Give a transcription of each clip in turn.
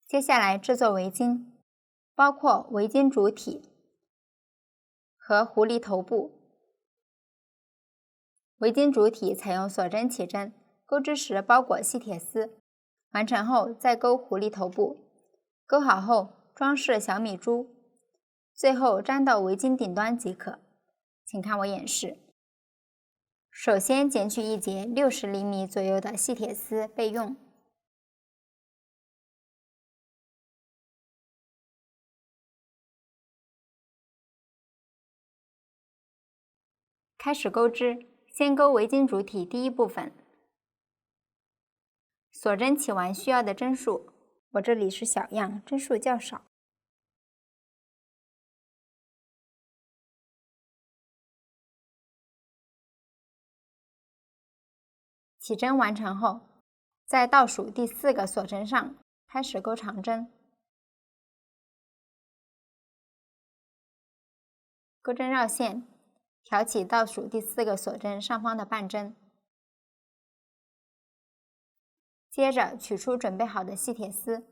接下来制作围巾，包括围巾主体和狐狸头部。围巾主体采用锁针起针，钩织时包裹细铁丝，完成后再钩狐狸头部，钩好后装饰小米珠，最后粘到围巾顶端即可。请看我演示。首先剪取一节60厘米左右的细铁丝备用。开始钩织，先钩围巾主体第一部分。锁针起完需要的针数，我这里是小样，针数较少。起针完成后，在倒数第4个锁针上开始钩长针。钩针绕线，挑起倒数第4个锁针上方的半针。接着取出准备好的细铁丝，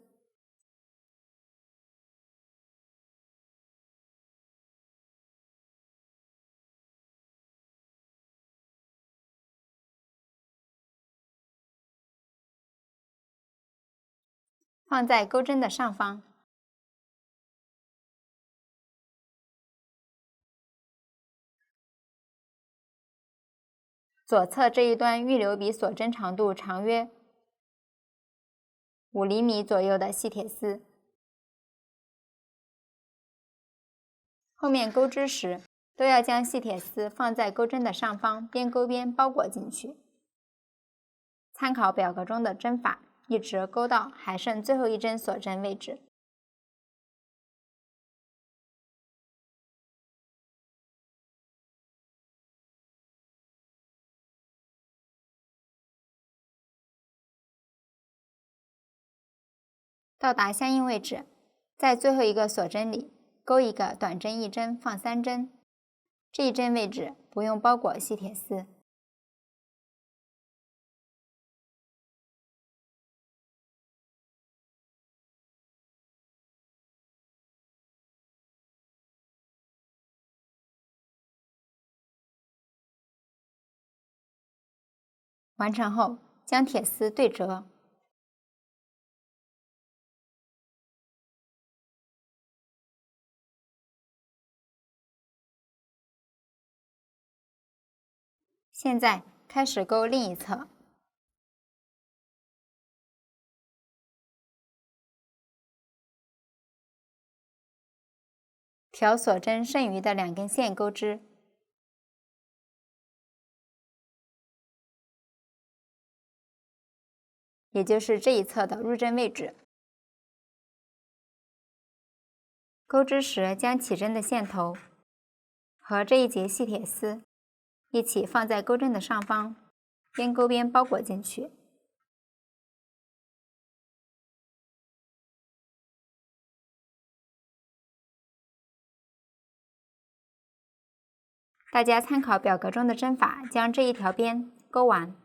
放在钩针的上方。左侧这一端预留比锁针长度长约5厘米左右的细铁丝。后面钩织时，都要将细铁丝放在钩针的上方，边钩边包裹进去。参考表格中的针法，一直钩到还剩最后一针锁针位置。到达相应位置，在最后一个锁针里钩一个短针1针，放3针。这一针位置不用包裹细铁丝。完成后，将铁丝对折。现在开始钩另一侧。挑锁针剩余的2根线钩织。也就是这一侧的入针位置。钩织时将起针的线头和这一节细铁丝一起放在钩针的上方，边钩边包裹进去。大家参考表格中的针法，将这一条边钩完。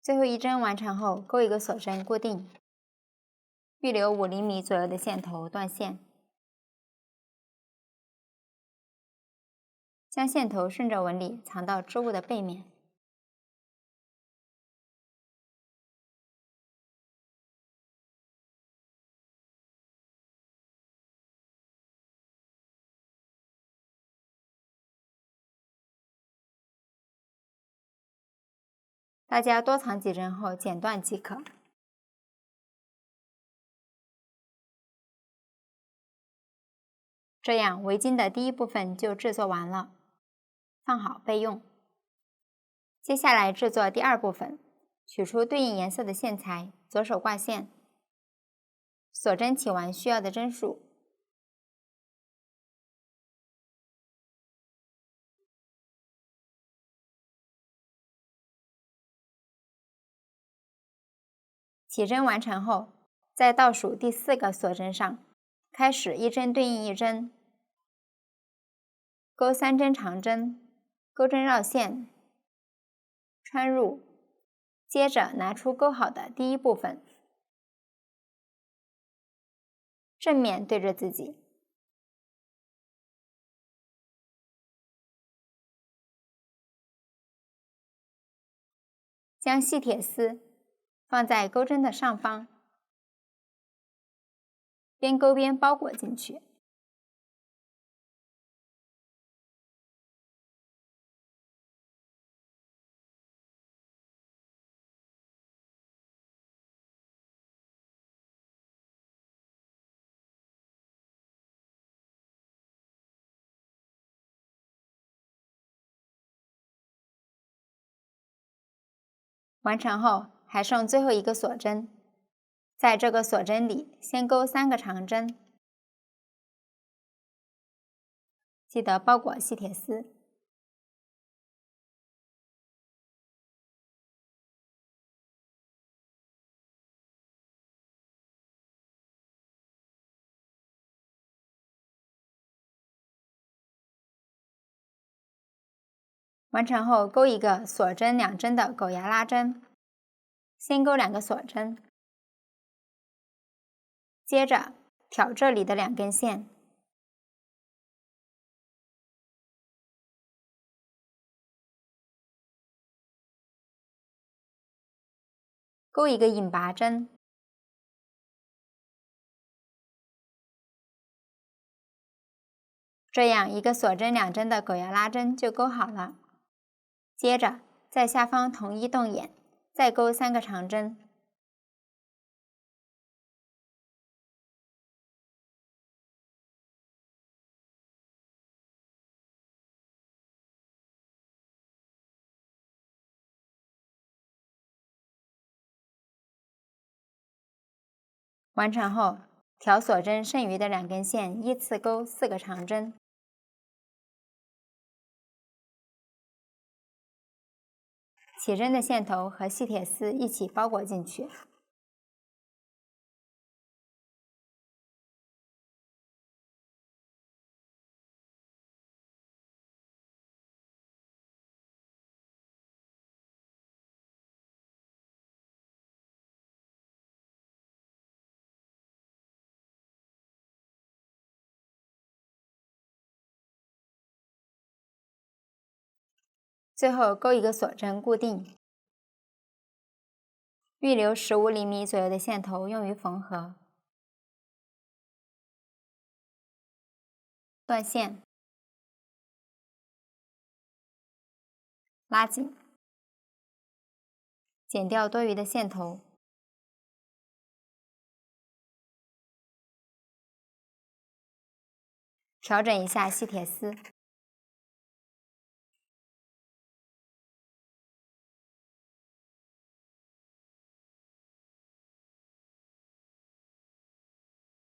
最后一针完成后，钩一个锁针固定，预留5厘米左右的线头断线，将线头顺着纹理藏到织物的背面。大家多藏几针后剪断即可。这样围巾的第一部分就制作完了，放好备用。接下来制作第2部分，取出对应颜色的线材，左手挂线，锁针起完需要的针数。起针完成后，在倒数第4个锁针上开始1针对应1针，钩3针长针，钩钩针绕线穿入，接着拿出钩好的第一部分，正面对着自己，将细铁丝放在钩针的上方，边钩边包裹进去。完成后，还剩最后一个锁针，在这个锁针里先钩3个长针，记得包裹细铁丝。完成后，钩一个锁针2针的狗牙拉针，先钩2个锁针，接着挑这里的2根线，钩一个引拔针，这样一个锁针2针的狗牙拉针就钩好了。接着在下方同一洞眼再钩3个长针，完成后挑锁针剩余的2根线依次钩4个长针，起针的线头和细铁丝一起包裹进去。最后钩一个锁针固定，预留15厘米左右的线头用于缝合。断线，拉紧，剪掉多余的线头，调整一下细铁丝，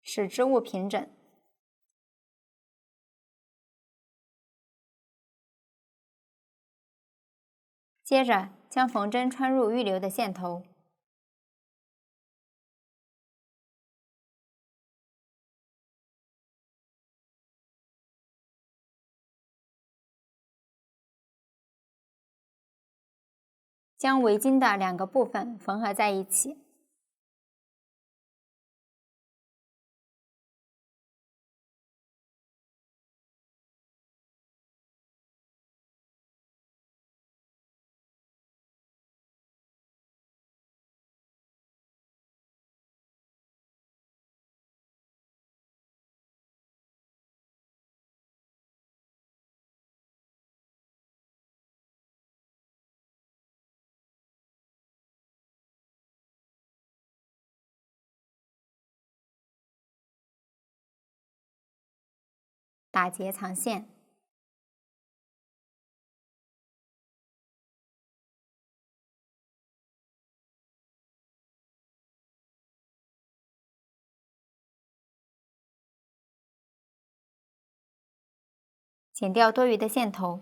使织物平整。接着将缝针穿入预留的线头，将围巾的2个部分缝合在一起。打结藏线，剪掉多余的线头，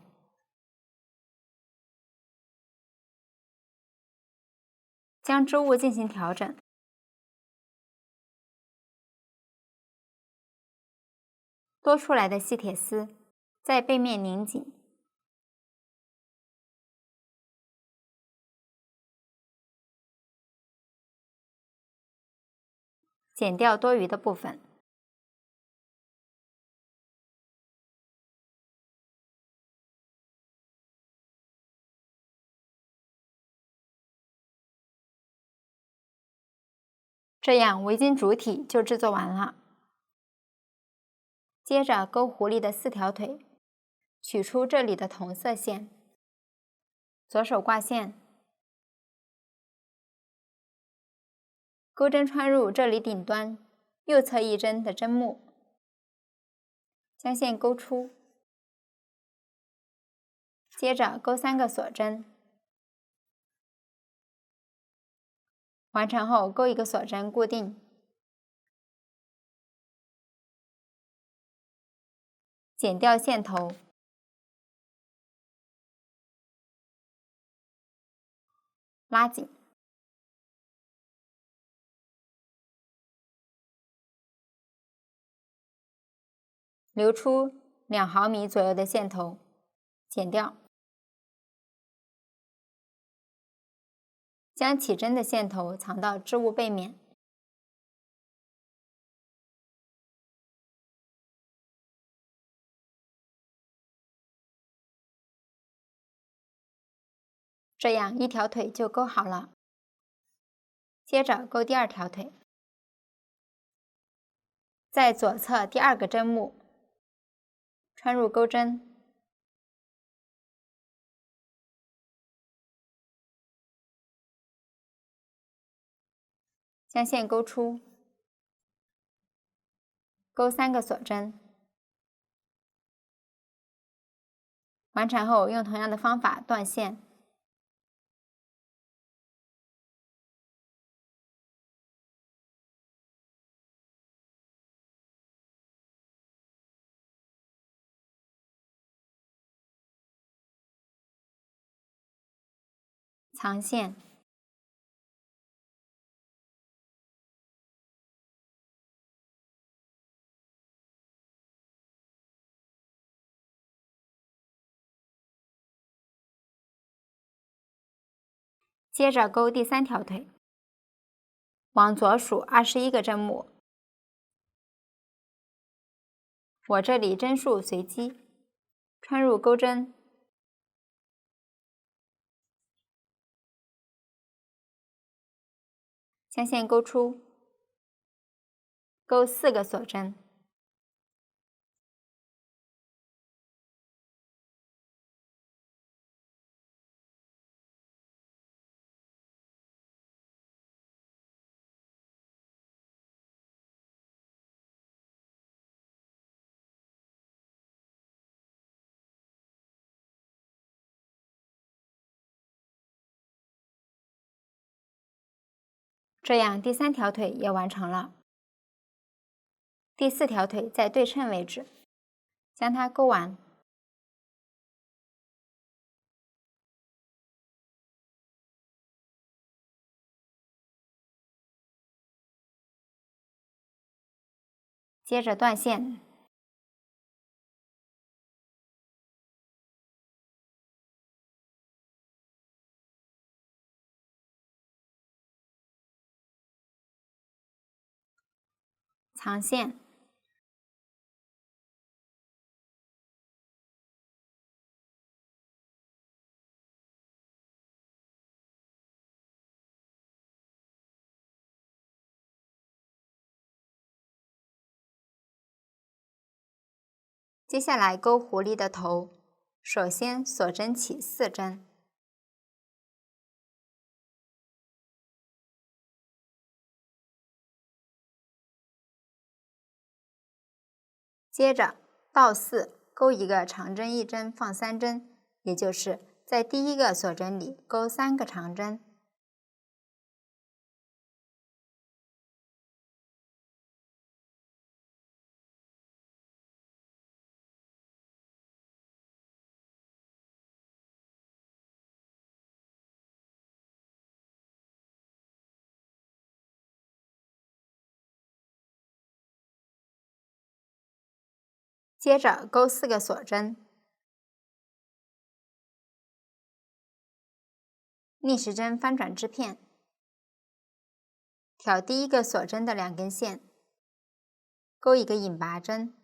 将织物进行调整。多出来的细铁丝在背面拧紧，剪掉多余的部分。这样围巾主体就制作完了。接着钩狐狸的4条腿，取出这里的同色线，左手挂线，钩针穿入这里顶端右侧1针的针目，将线钩出，接着钩3个锁针，完成后钩1个锁针固定，剪掉线头，拉紧，留出2毫米左右的线头，剪掉，将起针的线头藏到织物背面。这样1条腿就钩好了。接着钩第2条腿，在左侧第2个针目穿入钩针，将线钩出，钩3个锁针，完成后用同样的方法断线。藏线，接着钩第3条腿，往左数21个针目，我这里针数随机，穿入钩针，将线钩出，钩4个锁针，这样第3条腿也完成了。第4条腿在对称位置，将它钩完。接着断线，藏线，接下来钩狐狸的头，首先锁针起4针，接着倒4钩1个长针1针放3针，也就是在第1个锁针里钩3个长针。接着钩4个锁针，逆时针翻转织片，挑第一个锁针的2根线，钩一个引拔针，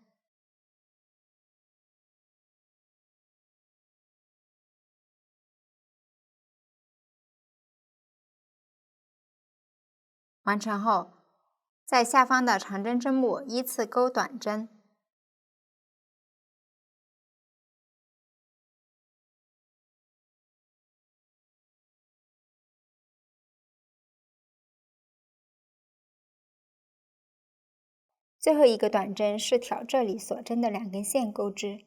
完成后，在下方的长针针目依次钩短针，最后一个短针是挑这里锁针的2根线钩织。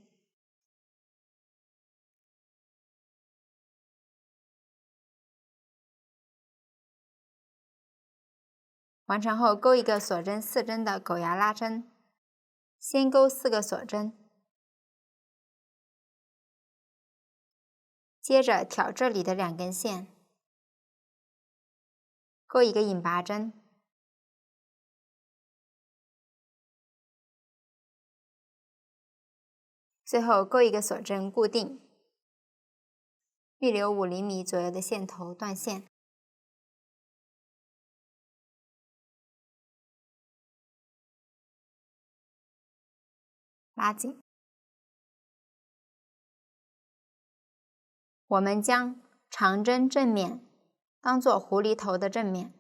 完成后，钩一个锁针4针的狗牙拉针，先钩4个锁针，接着挑这里的2根线，钩一个引拔针，最后钩一个锁针固定，预留5厘米左右的线头断线。拉紧。我们将长针正面当做狐狸头的正面，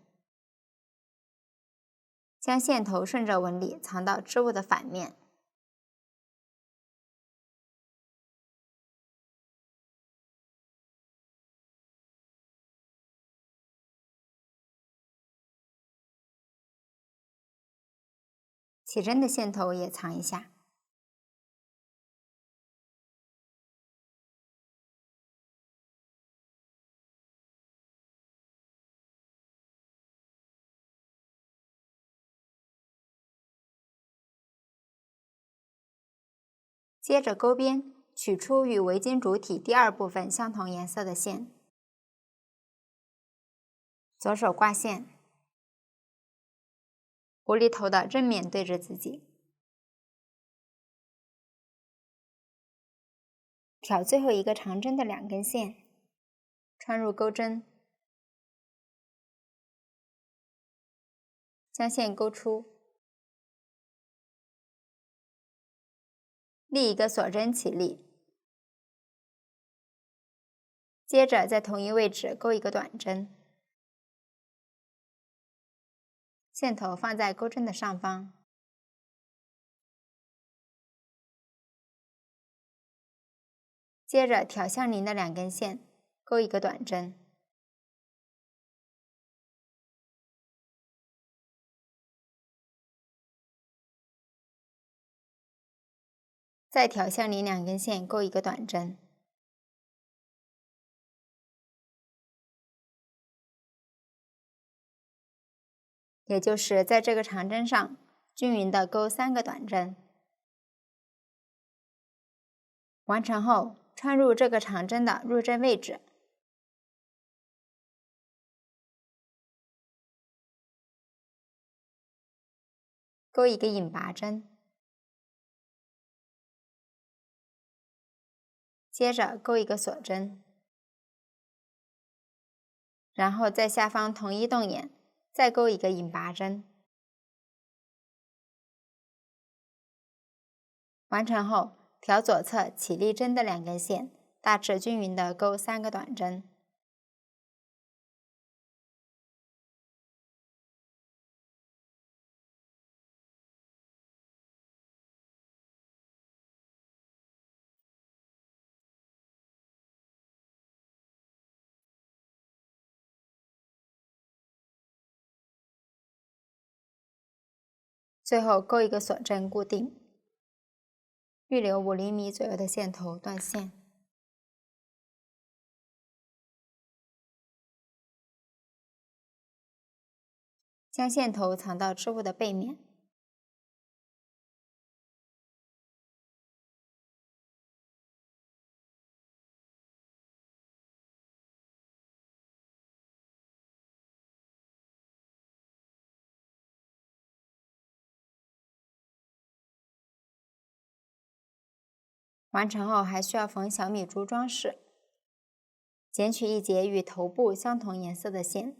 将线头顺着纹理藏到织物的反面。起针的线头也藏一下。接着钩边，取出与围巾主体第2部分相同颜色的线，左手挂线，狐狸头的正面对着自己，挑最后一个长针的2根线，穿入钩针，将线钩出，立一个锁针起立，接着在同一位置钩一个短针，线头放在钩针的上方，接着挑相邻的2根线，钩一个短针，再挑相邻2根线，钩一个短针，也就是在这个长针上均匀的钩3个短针。完成后，穿入这个长针的入针位置，钩一个引拔针，接着钩一个锁针，然后在下方同一动眼再钩一个引拔针。完成后，挑左侧起立针的2根线，大致均匀的钩3个短针。最后钩一个锁针固定，预留5厘米左右的线头断线。将线头藏到织物的背面。完成后还需要缝小米珠装饰，剪取一节与头部相同颜色的线，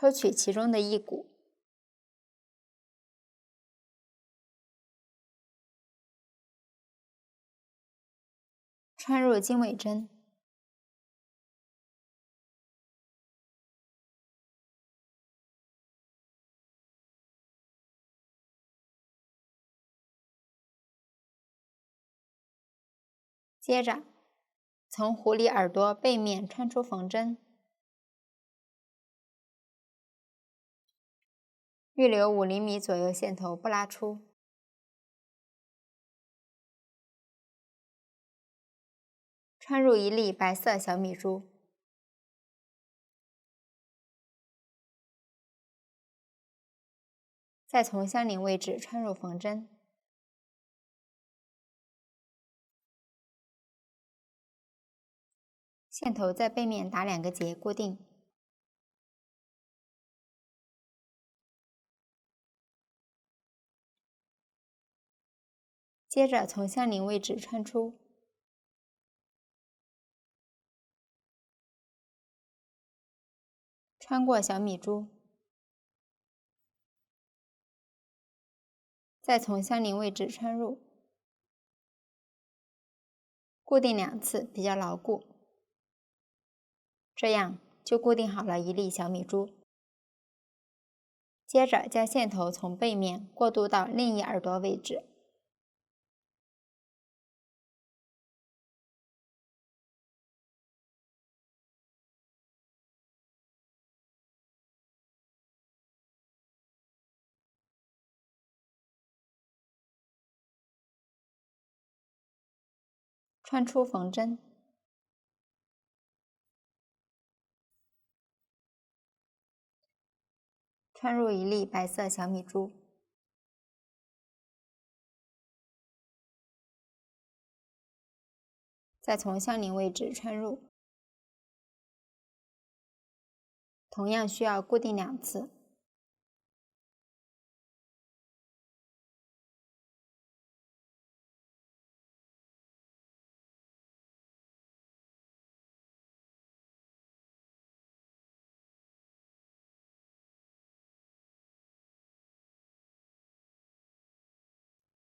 抽取其中的一股，穿入经纬针，接着从狐狸耳朵背面穿出缝针，预留5厘米左右线头不拉出，穿入一粒白色小米珠，再从相邻位置穿入缝针，线头在背面打2个结固定，接着从相邻位置穿出，穿过小米珠，再从相邻位置穿入，固定2次比较牢固，这样就固定好了一粒小米珠。接着将线头从背面过渡到另一耳朵位置，穿出缝针，穿入一粒白色小米珠，再从相邻位置穿入，同样需要固定2次。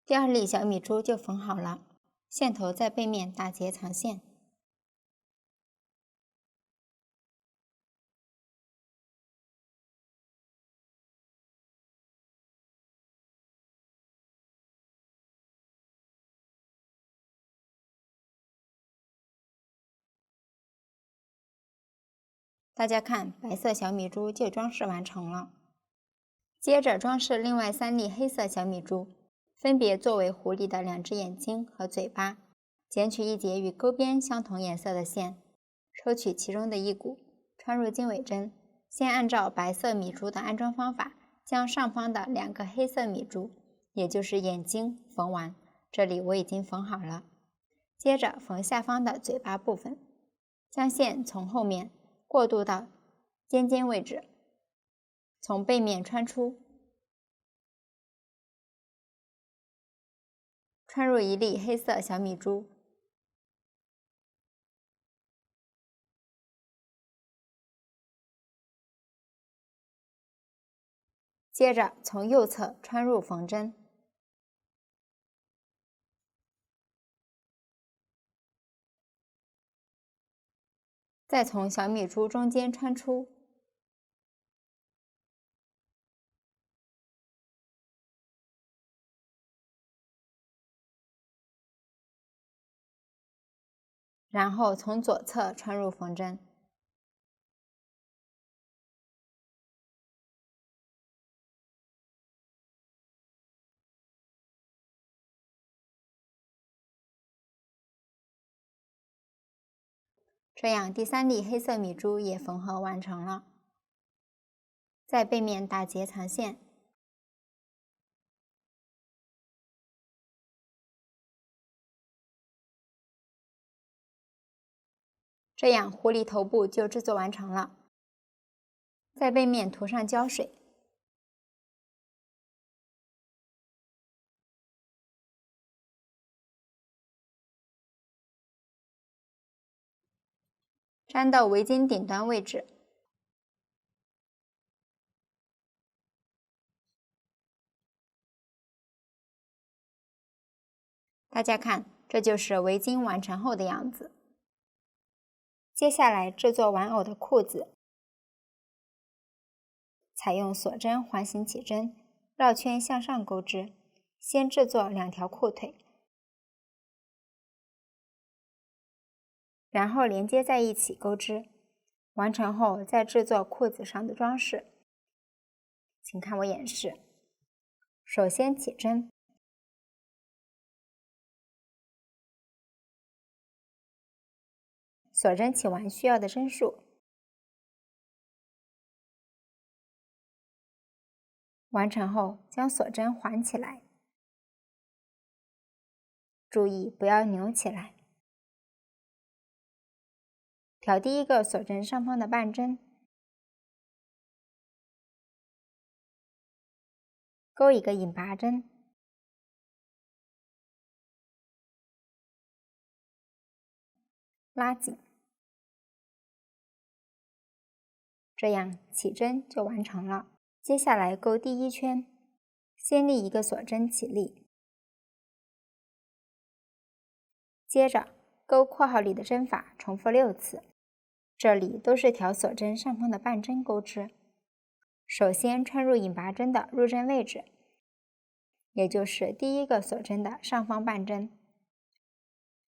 第2粒小米珠就缝好了，线头在背面打结藏线。大家看，白色小米珠就装饰完成了。接着装饰另外3粒黑色小米珠，分别作为狐狸的2只眼睛和嘴巴。剪取1节与钩边相同颜色的线，抽取其中的一股，穿入经纬针。先按照白色米珠的安装方法，将上方的2个黑色米珠，也就是眼睛缝完。这里我已经缝好了。接着缝下方的嘴巴部分，将线从后面过渡到尖尖位置，从背面穿出，穿入一粒黑色小米珠，接着从右侧穿入缝针，再从小米珠中间穿出，然后从左侧穿入缝针，这样第3粒黑色米珠也缝合完成了。在背面打结藏线，这样狐狸头部就制作完成了。在背面涂上胶水，粘到围巾顶端位置，大家看，这就是围巾完成后的样子。接下来制作玩偶的裤子，采用锁针环形起针，绕圈向上钩织。先制作2条裤腿，然后连接在一起钩织。完成后再制作裤子上的装饰。请看我演示。首先起针，锁针起完需要的针数，完成后将锁针环起来，注意不要扭起来。挑第一个锁针上方的半针，钩一个引拔针，拉紧，这样起针就完成了。接下来钩第一圈，先立一个锁针起立，接着钩括号里的针法重复6次，这里都是挑锁针上方的半针钩织。首先穿入引拔针的入针位置，也就是第一个锁针的上方半针。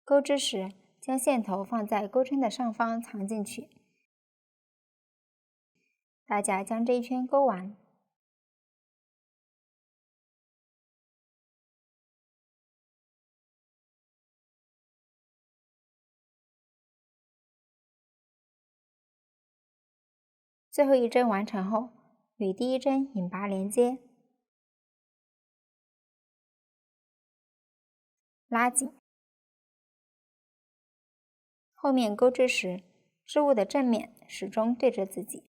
钩织时，将线头放在钩针的上方藏进去。大家将这一圈钩完。最后一针完成后，与第一针引拔连接，拉紧。后面钩织时，织物的正面始终对着自己，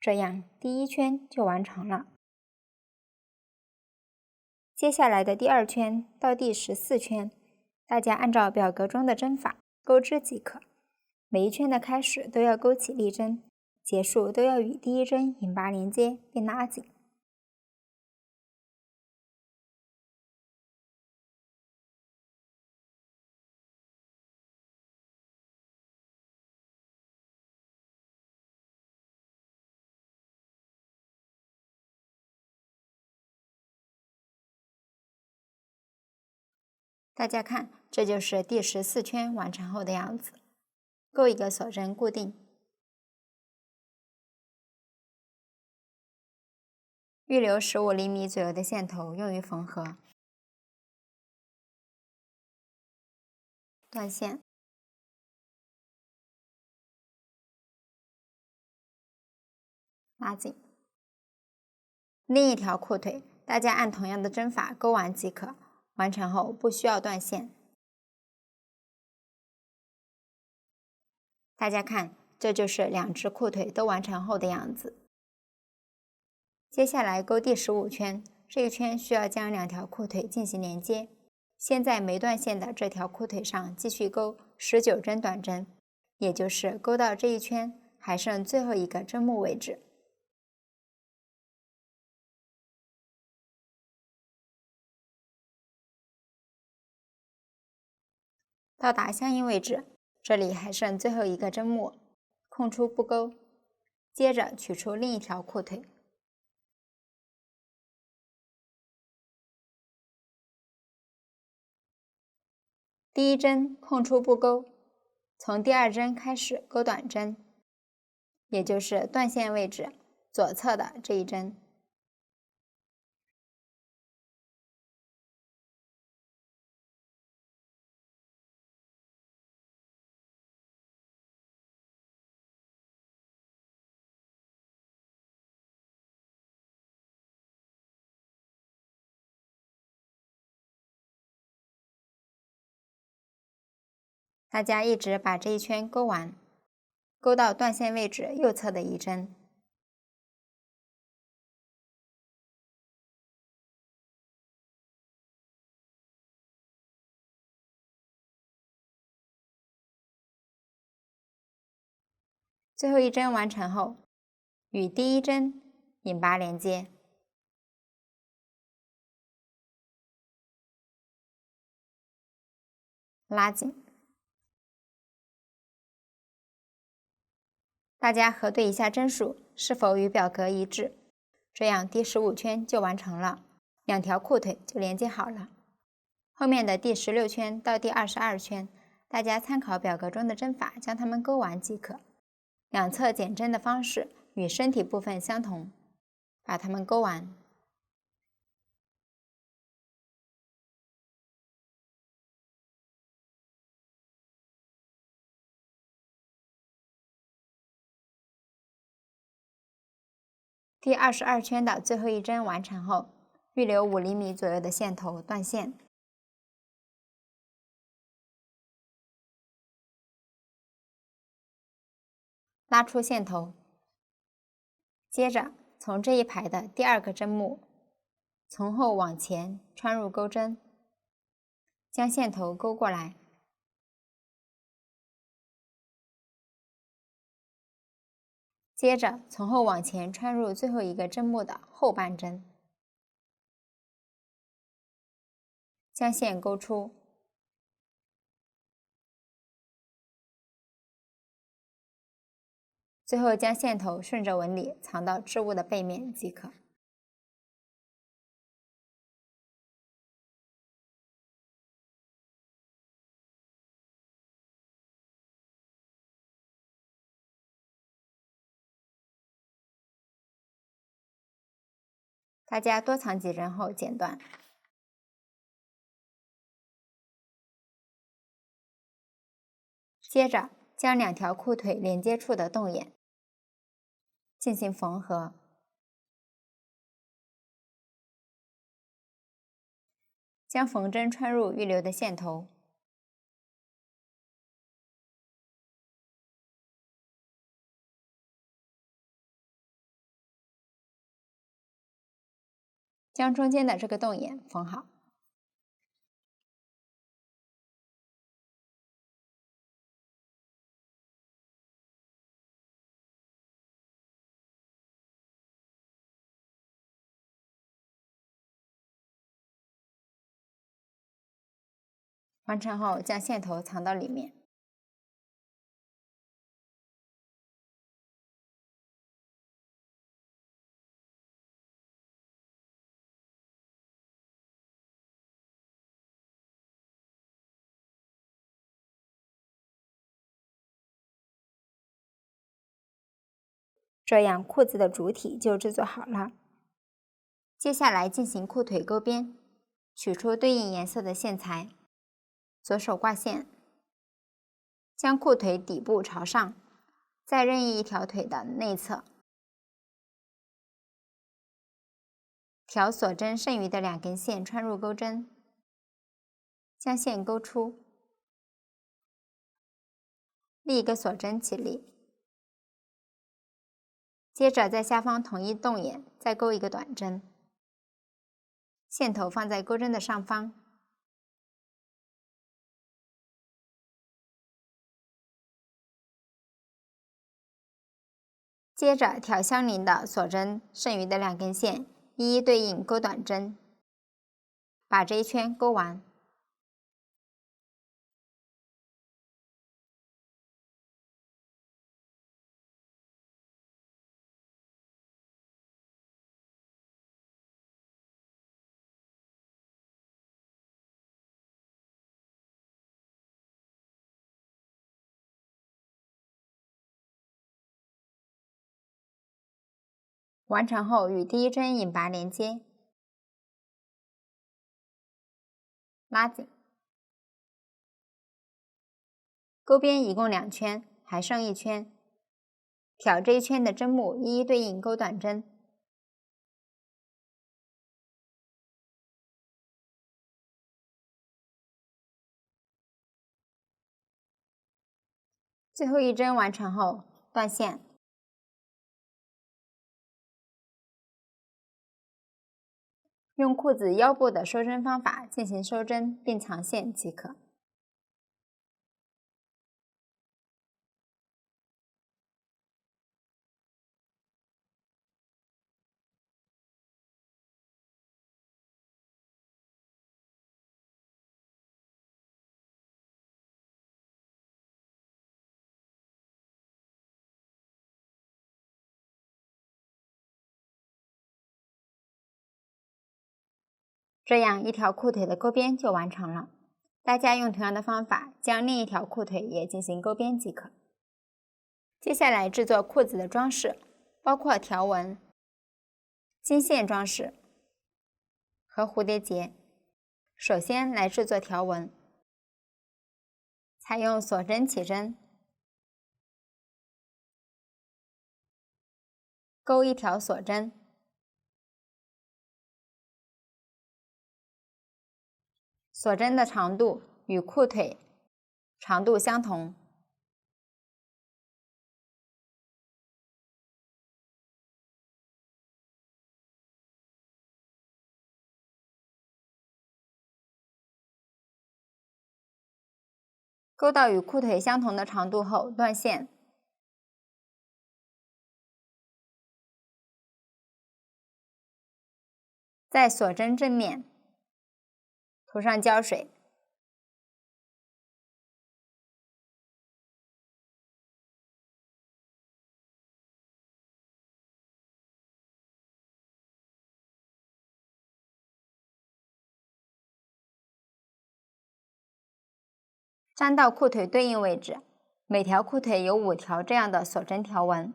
这样第一圈就完成了。接下来的第2圈到第14圈，大家按照表格中的针法钩织即可。每一圈的开始都要钩起立针，结束都要与第一针引拔连接并拉紧。大家看，这就是第14圈完成后的样子。钩一个锁针固定，预留15厘米左右的线头用于缝合。断线，拉紧。另一条裤腿，大家按同样的针法钩完即可，完成后不需要断线。大家看，这就是2只裤腿都完成后的样子。接下来钩第15圈，这一圈需要将2条裤腿进行连接。先在没断线的这条裤腿上继续钩19针短针，也就是钩到这一圈还剩最后一个针目位置。到达相应位置，这里还剩最后一个针目，空出不钩。接着取出另一条裤腿，第一针空出不钩，从第2针开始钩短针，也就是断线位置左侧的这一针。大家一直把这一圈钩完，钩到断线位置右侧的一针。最后一针完成后，与第一针引拔连接，拉紧。大家核对一下针数是否与表格一致，这样第15圈就完成了，2条裤腿就连接好了。后面的第16圈到第22圈，大家参考表格中的针法将它们钩完即可。两侧减针的方式与身体部分相同，把它们钩完。第22圈的最后一针完成后，预留5厘米左右的线头断线，拉出线头，接着从这一排的第2个针目从后往前穿入钩针，将线头钩过来，接着从后往前穿入最后一个针目的后半针，将线钩出，最后将线头顺着纹理藏到织物的背面即可。大家多藏几针后剪断。接着将2条裤腿连接处的洞眼进行缝合，将缝针穿入预留的线头，将中间的这个洞眼缝好。完成后，将线头藏到里面。这样裤子的主体就制作好了。接下来进行裤腿钩边，取出对应颜色的线材，左手挂线，将裤腿底部朝上，在任意一条腿的内侧挑锁针剩余的2根线穿入钩针，将线钩出，立一个锁针起立，接着在下方同一洞眼再钩一个短针，线头放在钩针的上方，接着挑相邻的锁针剩余的2根线一一对应钩短针，把这一圈钩完。完成后与第1针引拔连接，拉紧。钩边一共2圈，还剩1圈，挑这一圈的针目一一对应钩短针，最后一针完成后断线，用裤子腰部的收针方法进行收针并藏线即可。这样一条裤腿的钩边就完成了。大家用同样的方法将另一条裤腿也进行钩边即可。接下来制作裤子的装饰，包括条纹、金线装饰和蝴蝶结。首先来制作条纹，采用锁针起针，钩一条锁针，锁针的长度与裤腿长度相同。钩到与裤腿相同的长度后，断线。在锁针正面涂上胶水，粘到裤腿对应位置。每条裤腿有5条这样的锁针条纹。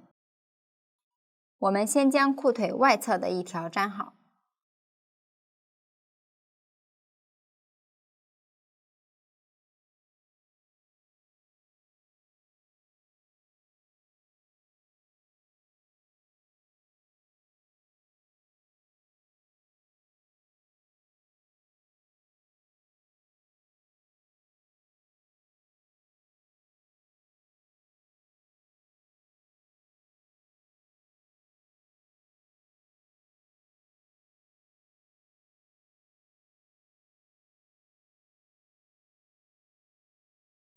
我们先将裤腿外侧的一条粘好，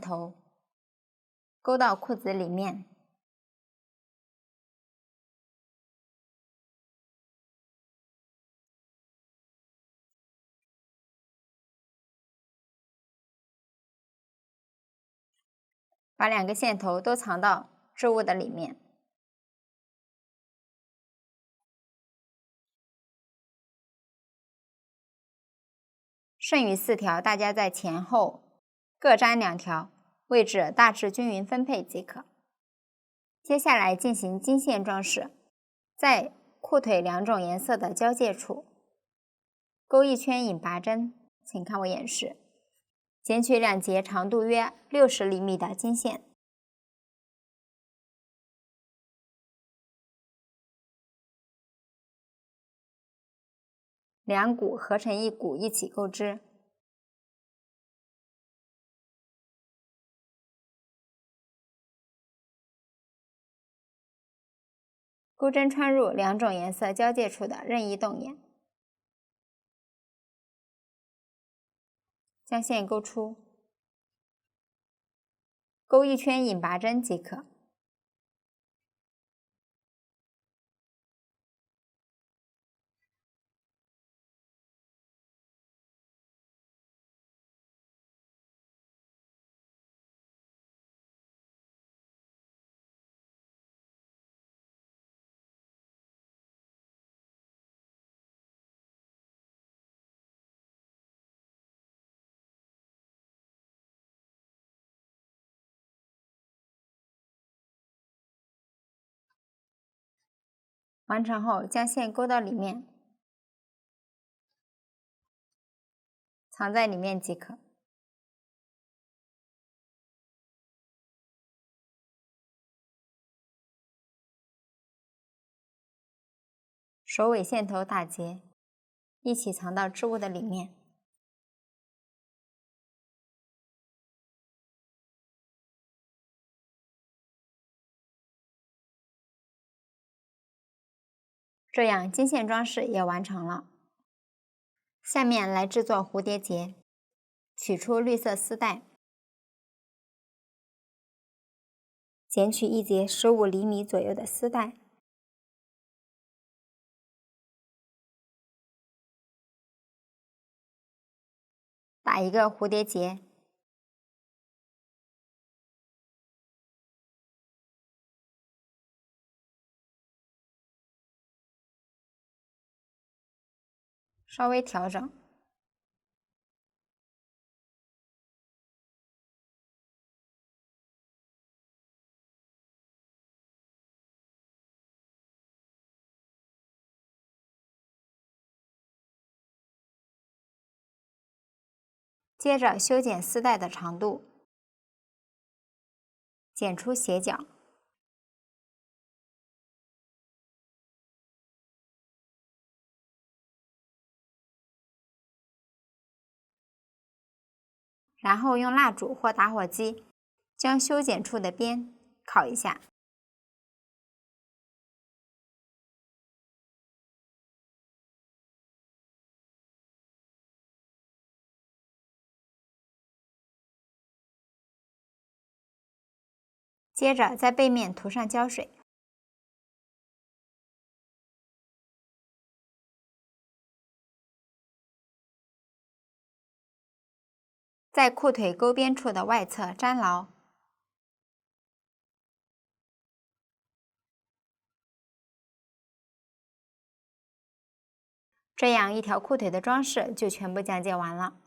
头勾到裤子里面，把2个线头都藏到织物的里面。剩余4条，大家在前后各粘2条，位置大致均匀分配即可。接下来进行金线装饰，在裤腿2种颜色的交界处钩一圈引拔针，请看我演示。剪取2节长度约60厘米的金线，2股合成1股一起钩织。钩针穿入2种颜色交界处的任意洞眼，将线钩出，钩一圈引拔针即可。完成后，将线勾到里面，藏在里面即可。首尾线头打结，一起藏到织物的里面。这样金线装饰也完成了。下面来制作蝴蝶结，取出绿色丝带，剪取1节15厘米左右的丝带，打一个蝴蝶结，稍微调整，接着修剪丝带的长度，剪出斜角，然后用蜡烛或打火机将修剪处的边烤一下。接着在背面涂上胶水，在裤腿钩边处的外侧粘牢，这样一条裤腿的装饰就全部讲解完了。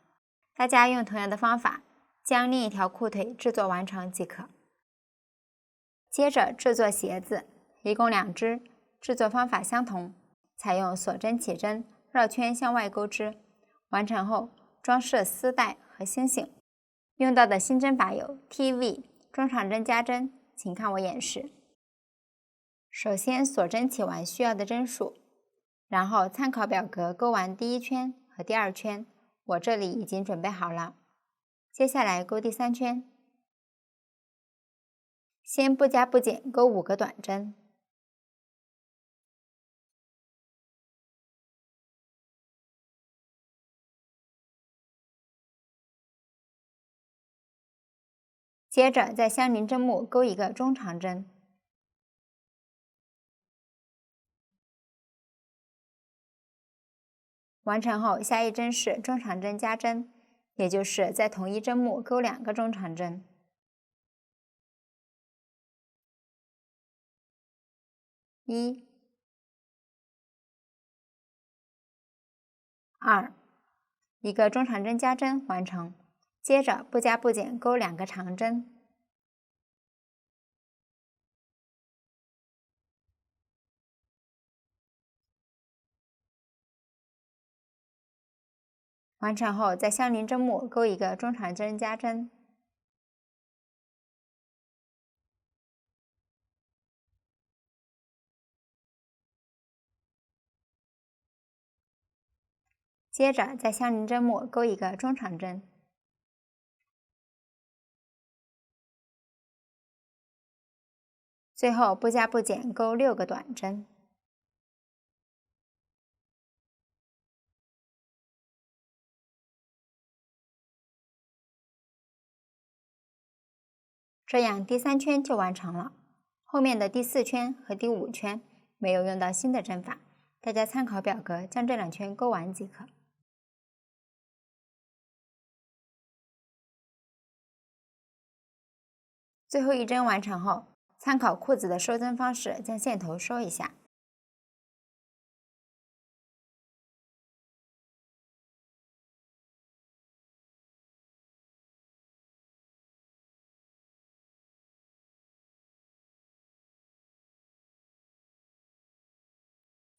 大家用同样的方法将另一条裤腿制作完成即可。接着制作鞋子，一共2只，制作方法相同，采用锁针起针，绕圈向外钩织。完成后装饰丝带和星星。用到的新针法有 TV、中长针加针，请看我演示。首先锁针起完需要的针数，然后参考表格钩完第1圈和第2圈，我这里已经准备好了。接下来钩第3圈，先不加不减钩5个短针，接着在相邻针目钩一个中长针，完成后下一针是中长针加针，也就是在同一针目钩2个中长针。1、2，一个中长针加针完成。接着不加不减钩2个长针，完成后在相邻针目钩一个中长针加针，接着在相邻针目钩一个中长针，最后不加不减钩6个短针。这样第3圈就完成了。后面的第4圈和第5圈没有用到新的针法，大家参考表格将这2圈钩完即可。最后一针完成后，参考裤子的收针方式，将线头收一下。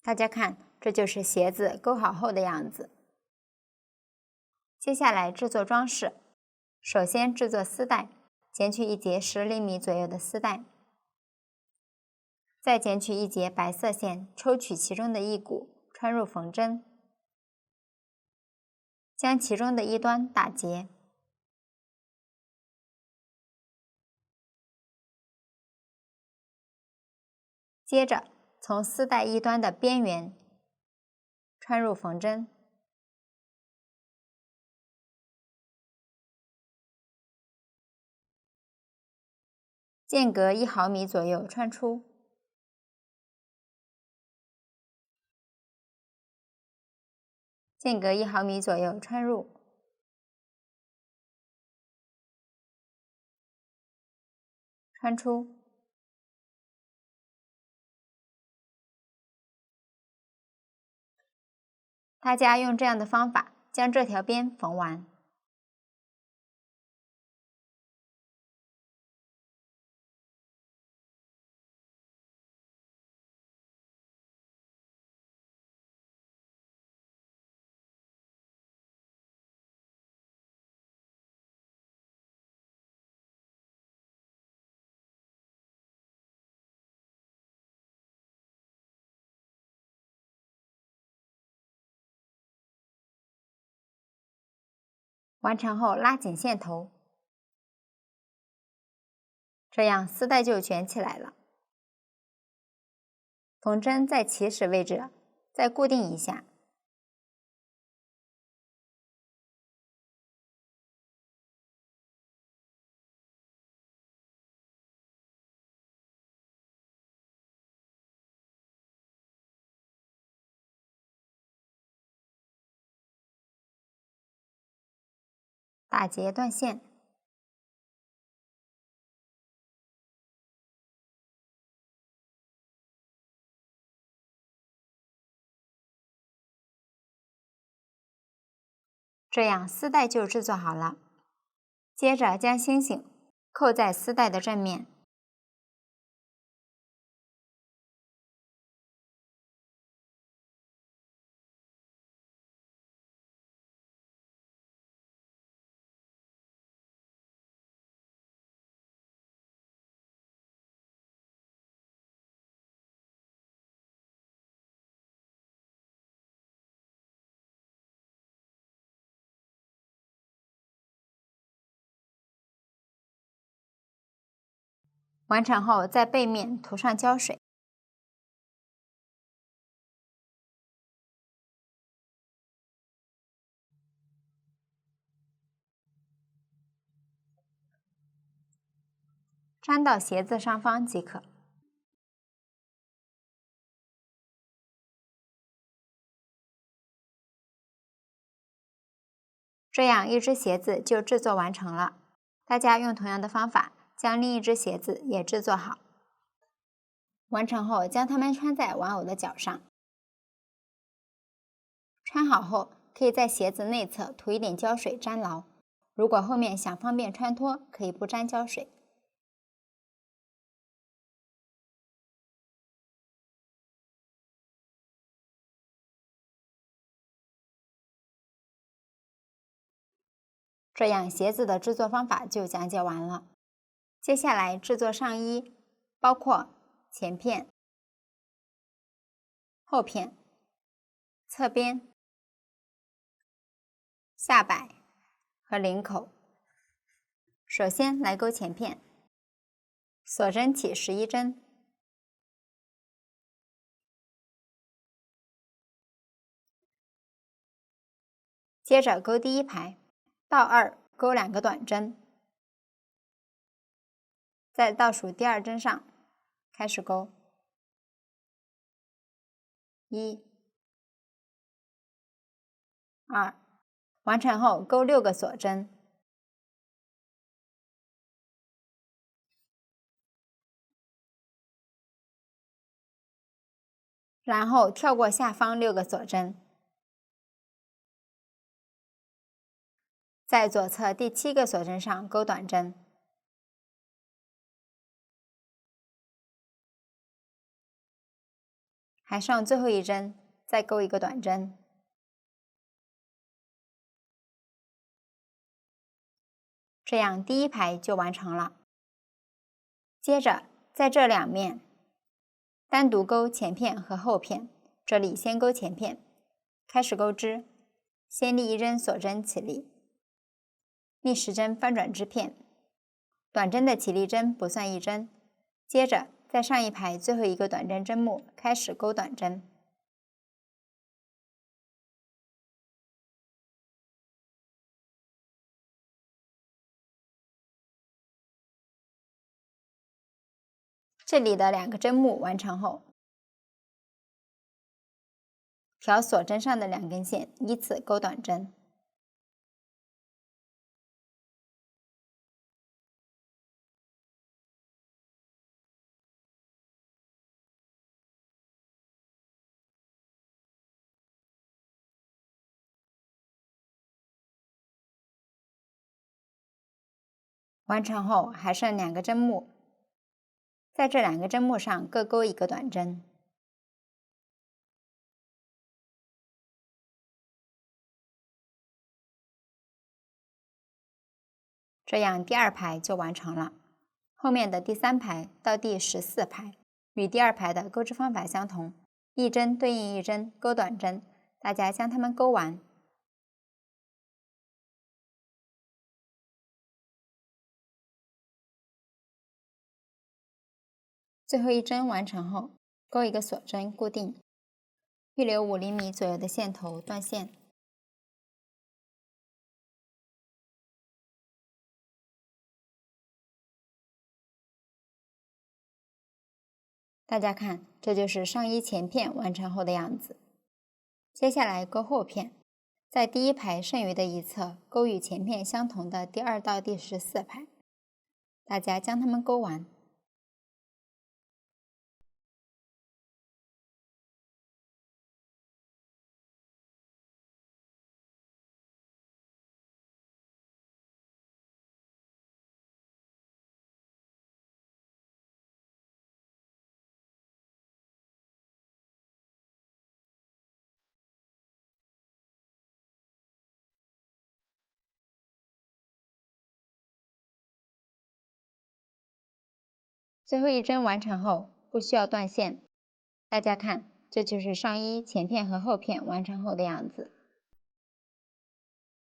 大家看，这就是鞋子钩好后的样子。接下来制作装饰，首先制作丝带，剪取一节10厘米左右的丝带，再剪取一节白色线，抽取其中的一股，穿入缝针，将其中的一端打结，接着从丝带一端的边缘穿入缝针，间隔1毫米左右穿出，间隔1毫米左右穿入，穿出。大家用这样的方法将这条边缝完。完成后拉紧线头，这样丝带就卷起来了。缝针在起始位置再固定一下，打结断线。这样丝带就制作好了。接着将星星扣在丝带的正面，完成后在背面涂上胶水。粘到鞋子上方即可。这样一只鞋子就制作完成了。大家用同样的方法将另一只鞋子也制作好。完成后将它们穿在玩偶的脚上。穿好后可以在鞋子内侧涂一点胶水粘牢。如果后面想方便穿脱，可以不沾胶水。这样鞋子的制作方法就讲解完了。接下来制作上衣，包括前片、后片、侧边、下摆和领口。首先来钩前片，锁针起11针，接着钩第一排，倒2钩2个短针，在倒数第2针上开始钩，1、2，完成后钩6个锁针，然后跳过下方6个锁针，在左侧第7个锁针上钩短针，还剩最后一针，再钩一个短针。这样第一排就完成了。接着在这两面单独钩前片和后片，这里先钩前片，开始钩织，先立1针锁针起立，立10针翻转织片，短针的起立针不算1针。接着在上一排最后一个短针针目开始钩短针，这里的2个针目完成后，挑锁针上的2根线依次钩短针。完成后还剩2个针目，在这2个针目上各钩1个短针。这样第2排就完成了。后面的第3排到第14排与第2排的钩织方法相同，1针对应1针钩短针，大家将它们钩完。最后一针完成后，钩一个锁针固定，预留5厘米左右的线头断线。大家看，这就是上衣前片完成后的样子。接下来钩后片，在第一排剩余的一侧钩与前片相同的第2到第14排，大家将它们钩完。最后一针完成后，不需要断线。大家看，这就是上衣前片和后片完成后的样子。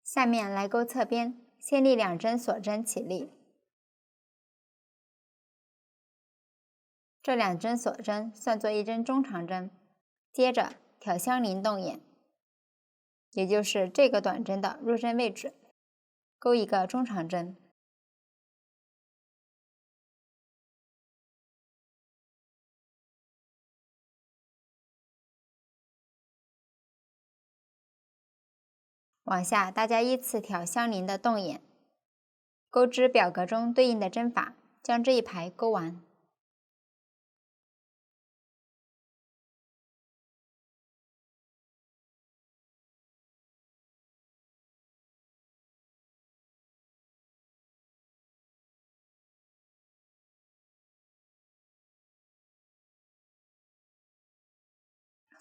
下面来钩侧边，先立2针锁针起立。这2针锁针算作1针中长针，接着挑相邻动眼，也就是这个短针的入针位置，钩一个中长针。往下，大家依次挑相邻的动眼，钩织表格中对应的针法，将这一排钩完。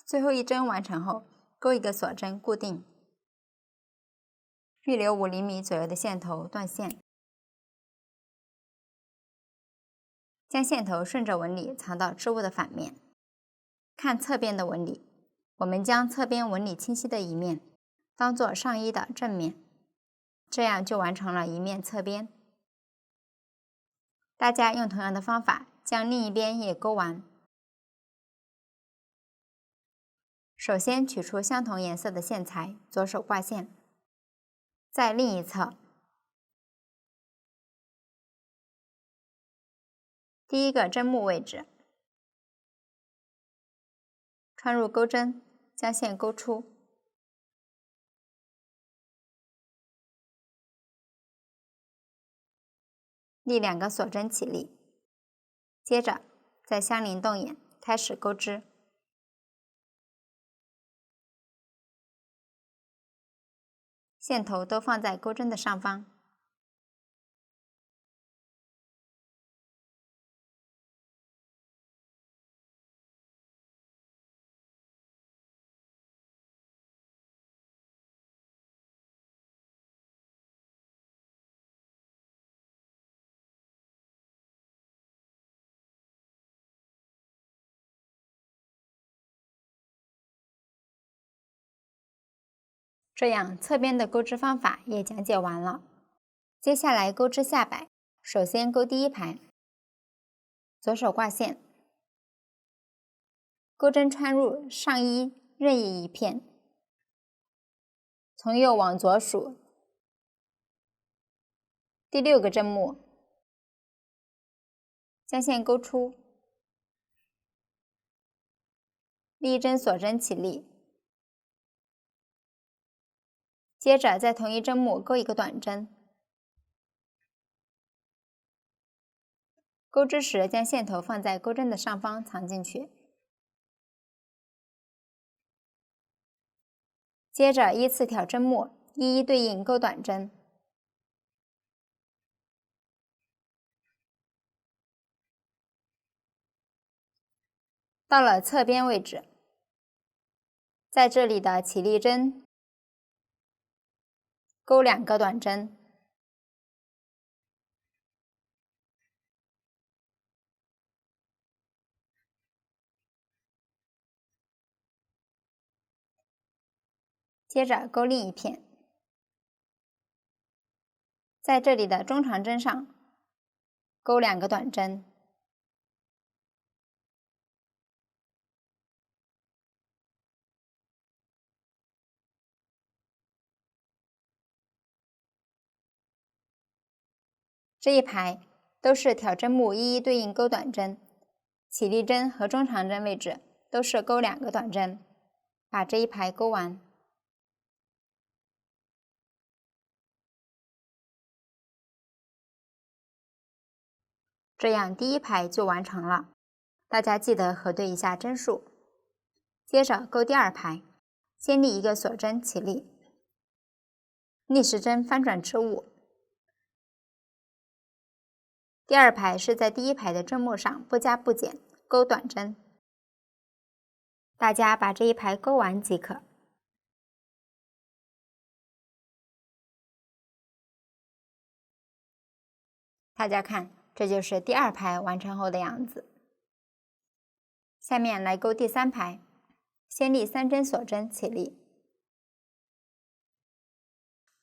最后一针完成后，钩一个锁针固定，预留5厘米左右的线头断线，将线头顺着纹理藏到织物的反面。看侧边的纹理，我们将侧边纹理清晰的一面当做上衣的正面，这样就完成了一面侧边。大家用同样的方法将另一边也钩完。首先取出相同颜色的线材，左手挂线，在另一侧第一个针目位置穿入钩针，将线钩出，立2个锁针起立，接着在相邻动眼开始钩织。线头都放在钩针的上方。这样侧边的钩织方法也讲解完了。接下来钩织下摆，首先钩第一排，左手挂线，钩针穿入上衣任意一片，从右往左数第6个针目，将线钩出，立1针锁针起立，接着在同一针目钩一个短针，钩织时将线头放在钩针的上方藏进去，接着依次挑针目，一一对应钩短针。到了侧边位置，在这里的起立针钩2个短针，接着钩另一片，在这里的中长针上钩2个短针，这一排都是挑针目一一对应钩短针，起立针和中长针位置都是钩2个短针，把这一排钩完。这样第一排就完成了，大家记得核对一下针数。接着钩第2排，先立一个锁针起立，逆时针翻转至5。第2排是在第1排的针目上不加不减钩短针，大家把这一排钩完即可。大家看，这就是第2排完成后的样子。下面来钩第3排，先立3针锁针起立，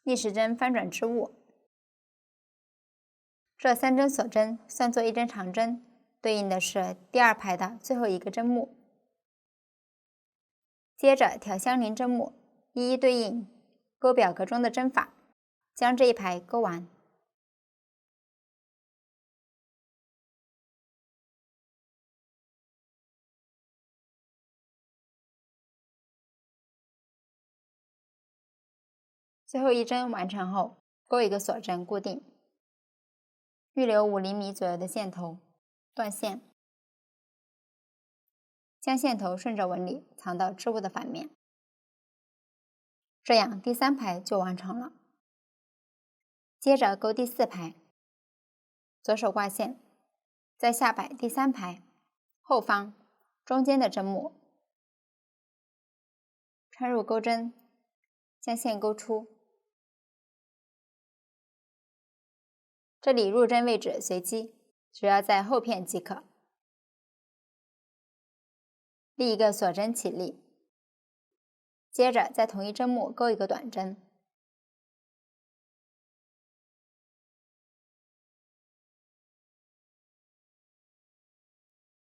逆时针翻转至5。这3针锁针算作1针长针，对应的是第2排的最后一个针目。接着挑相邻针目，一一对应钩表格中的针法，将这一排钩完。最后一针完成后，钩一个锁针固定，预留5厘米左右的线头，断线，将线头顺着纹理藏到织物的反面。这样第3排就完成了。接着钩第4排，左手挂线，在下摆第3排后方中间的针目，穿入钩针，将线钩出。这里入针位置随机，只要在后片即可。立一个锁针起立，接着在同一针目钩一个短针，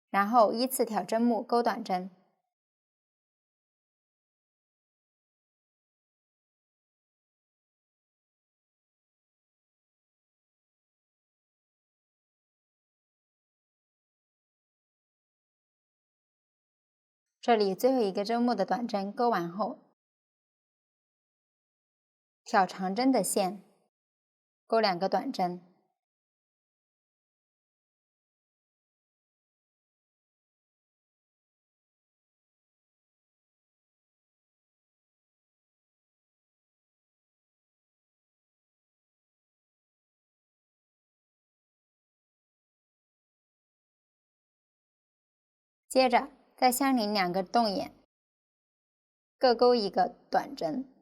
然后依次挑针目钩短针。这里最后一个针目的短针钩完后，挑长针的线，钩2个短针，接着在相邻2个洞眼各钩一个短针。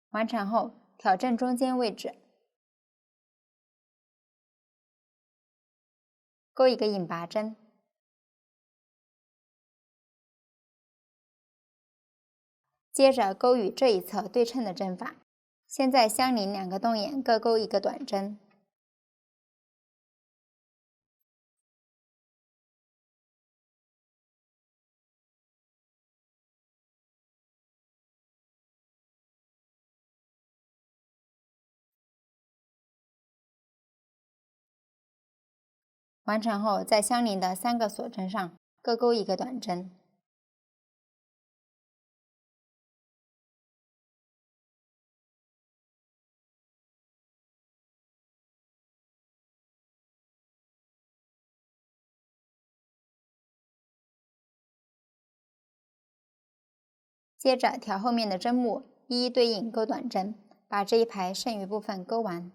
完成后，挑正中间位置，钩一个引拔针，接着钩与这一侧对称的针法，先在相邻2个洞眼各钩一个短针，完成后在相邻的3个锁针上各钩一个短针。接着挑后面的针目，一一对应钩短针，把这一排剩余部分钩完。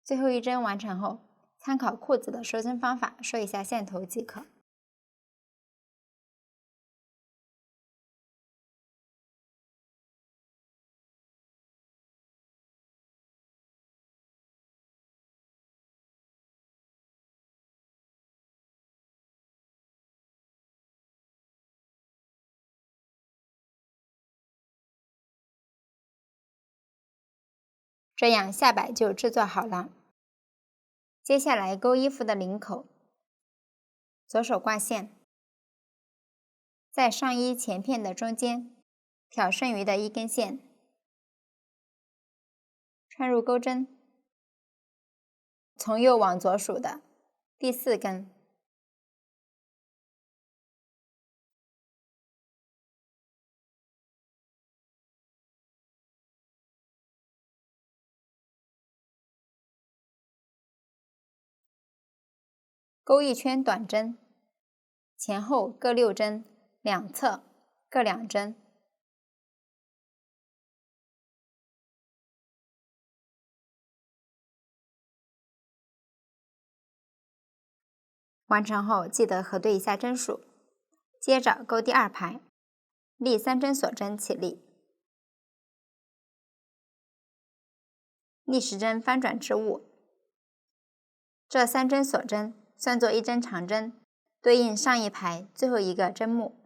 最后一针完成后，参考裤子的收针方法，收一下线头即可。这样下摆就制作好了。接下来钩衣服的领口，左手挂线，在上衣前片的中间挑剩余的一根线，穿入钩针，从右往左数的第4根，钩一圈短针，前后各6针，两侧各2针。完成后记得核对一下针数。接着钩第2排，立3针锁针起立，逆时针翻转织物。这3针锁针算作1针长针，对应上一排最后一个针目。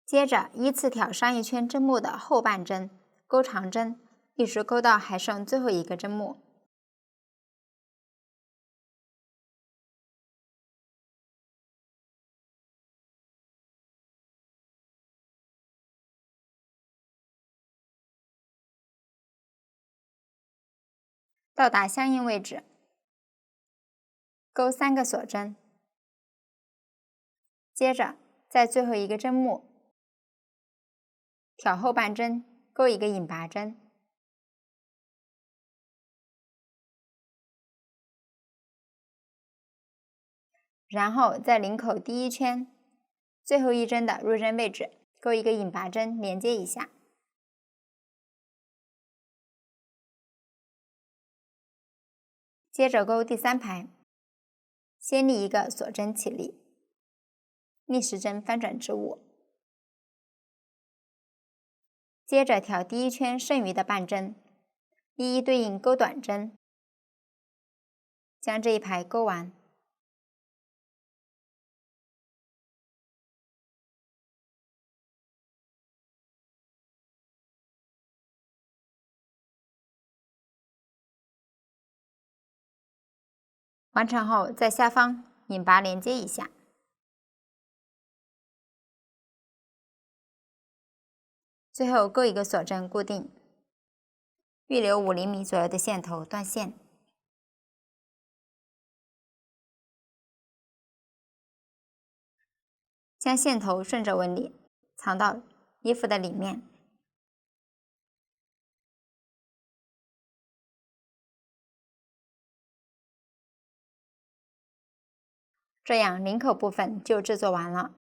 接着依次挑上一圈针目的后半针，钩长针，一直钩到还剩最后一个针目。到达相应位置，钩3个锁针，接着在最后一个针目挑后半针，钩一个引拔针，然后在领口第1圈最后一针的入针位置钩一个引拔针连接一下。接着钩第3排，先立一个锁针起立，逆时针翻转织物。接着挑第1圈剩余的半针，一一对应钩短针，将这一排钩完。完成后，在下方引拔连接一下，最后钩一个锁针固定，预留5厘米左右的线头断线。将线头顺着纹理藏到衣服的里面。这样领口部分就制作完了。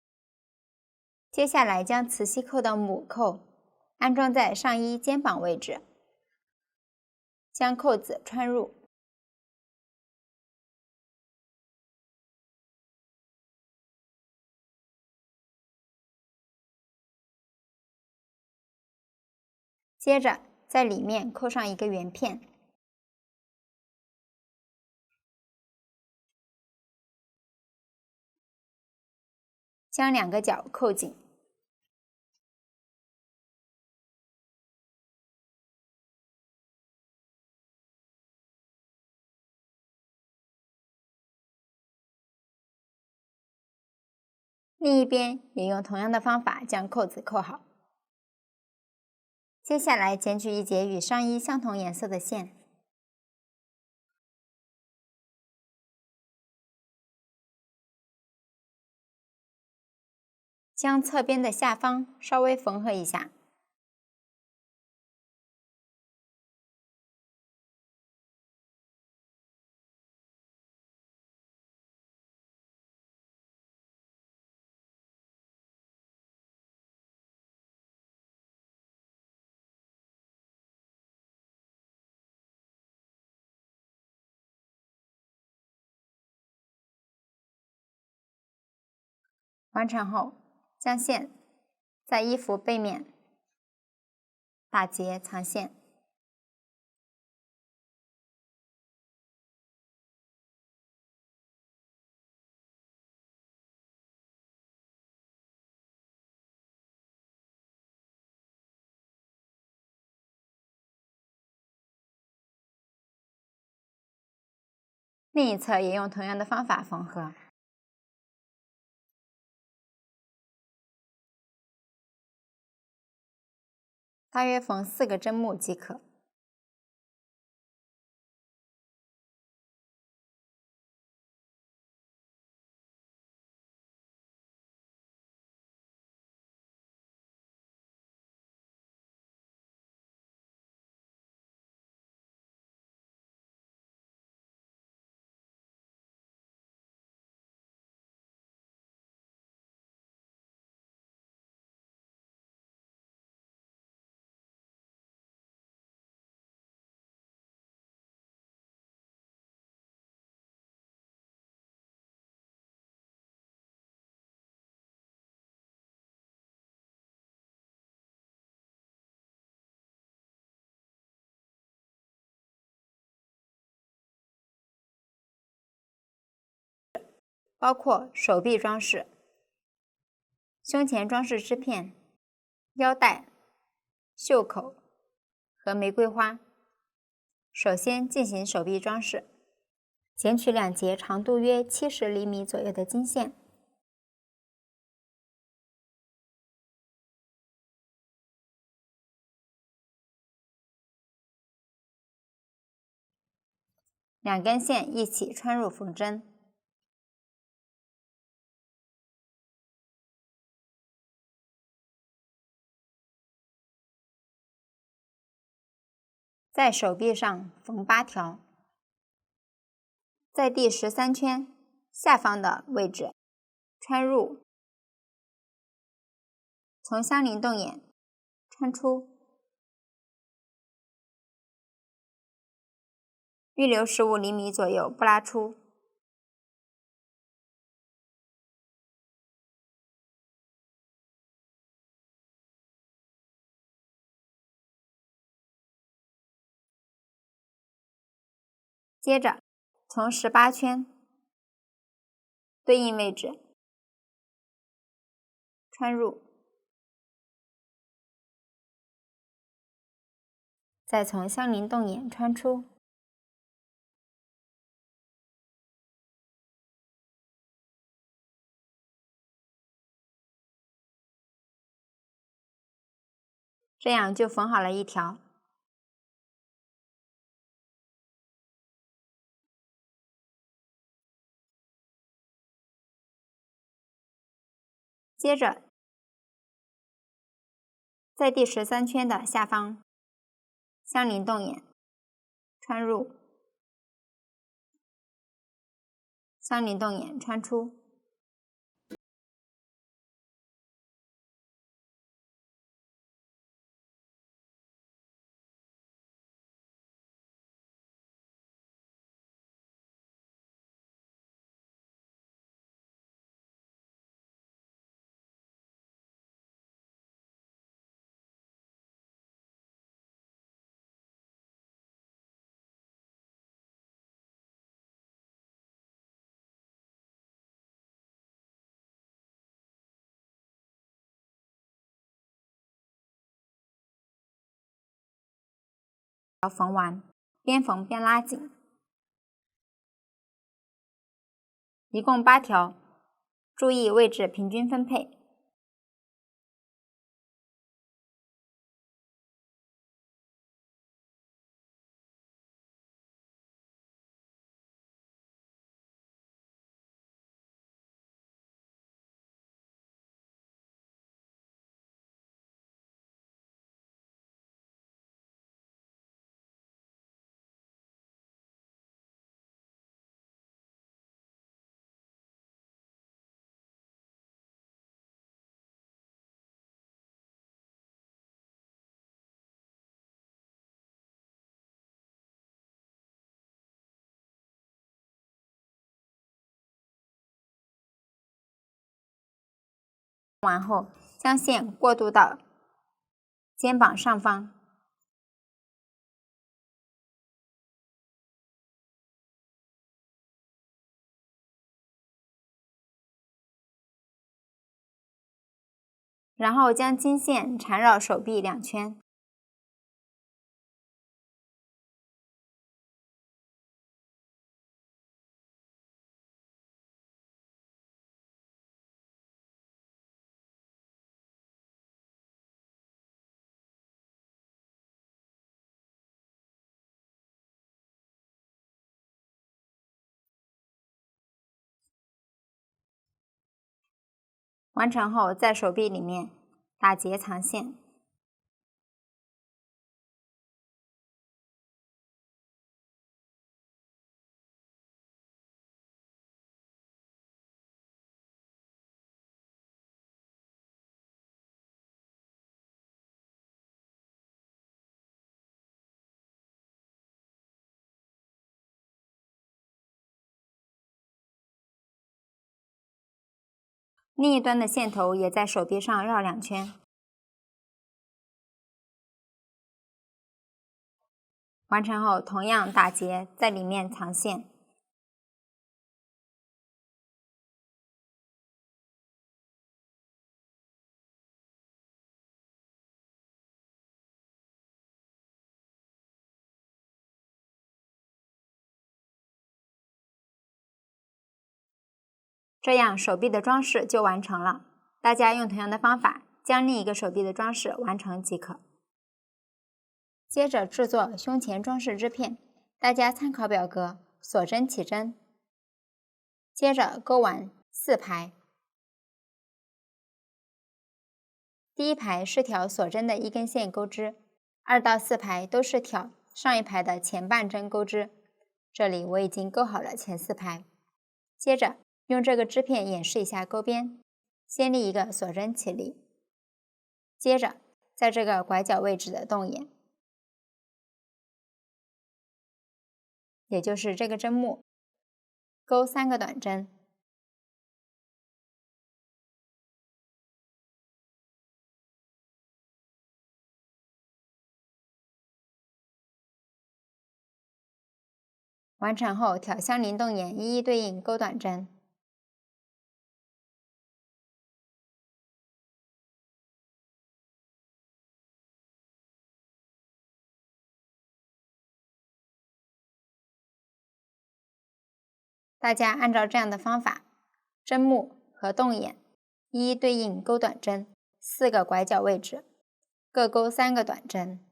接下来将磁吸扣的母扣安装在上衣肩膀位置，将扣子穿入，接着在里面扣上一个圆片，将2个角扣紧。另一边也用同样的方法将扣子扣好。接下来剪取一截与上衣相同颜色的线，将侧边的下方稍微缝合一下，完成后，将线在衣服背面打结藏线。另一侧也用同样的方法缝合，大约缝4个针目即可。包括手臂装饰、胸前装饰织片、腰带、袖口和玫瑰花。首先进行手臂装饰，剪取2节长度约70厘米左右的金线，两根线一起穿入缝针。在手臂上缝8条，在第13圈下方的位置穿入，从相邻动眼穿出，预留15厘米左右不拉出。接着从18圈对应位置穿入，再从相邻动眼穿出，这样就缝好了一条。接着在第13圈的下方相邻动眼穿入，相邻动眼穿出，缝完，边缝边拉紧，一共8条，注意位置平均分配。完后，将线过渡到肩膀上方，然后将金线缠绕手臂2圈，完成后，在手臂里面打结藏线。另一端的线头也在手臂上绕2圈。完成后，同样打结，在里面藏线。这样手臂的装饰就完成了。大家用同样的方法将另一个手臂的装饰完成即可。接着制作胸前装饰织片，大家参考表格锁针起针。接着钩完4排，第1排是挑锁针的1根线钩织，2到4排都是挑上一排的前半针钩织。这里我已经钩好了前4排。接着用这个织片演示一下钩边，先立一个锁针起立，接着在这个拐角位置的洞眼，也就是这个针目，钩3个短针。完成后，挑相邻洞眼一一对应钩短针。大家按照这样的方法，针目和洞眼一一对应钩短针，4个拐角位置各钩3个短针。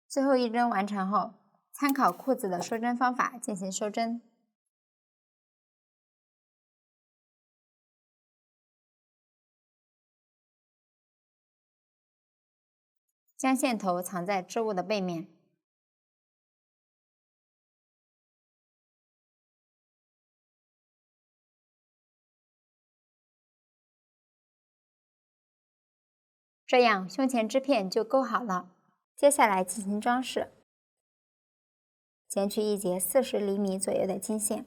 最后一针完成后，参考裤子的收针方法进行收针。将线头藏在织物的背面。这样胸前织片就钩好了。接下来进行装饰。剪取一节40厘米左右的金线，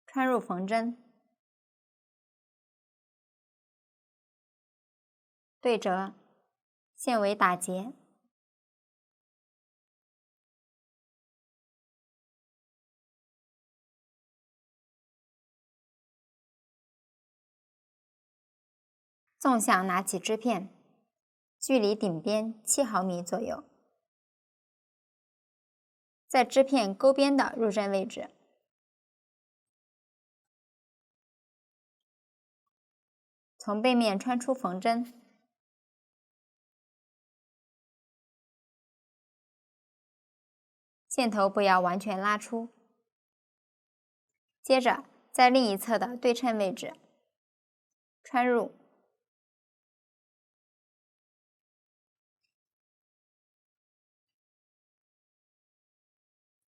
穿入缝针，对折，线尾打结，纵向拿起织片，距离顶边7毫米左右，在织片钩边的入针位置，从背面穿出缝针，线头不要完全拉出。接着在另一侧的对称位置穿入，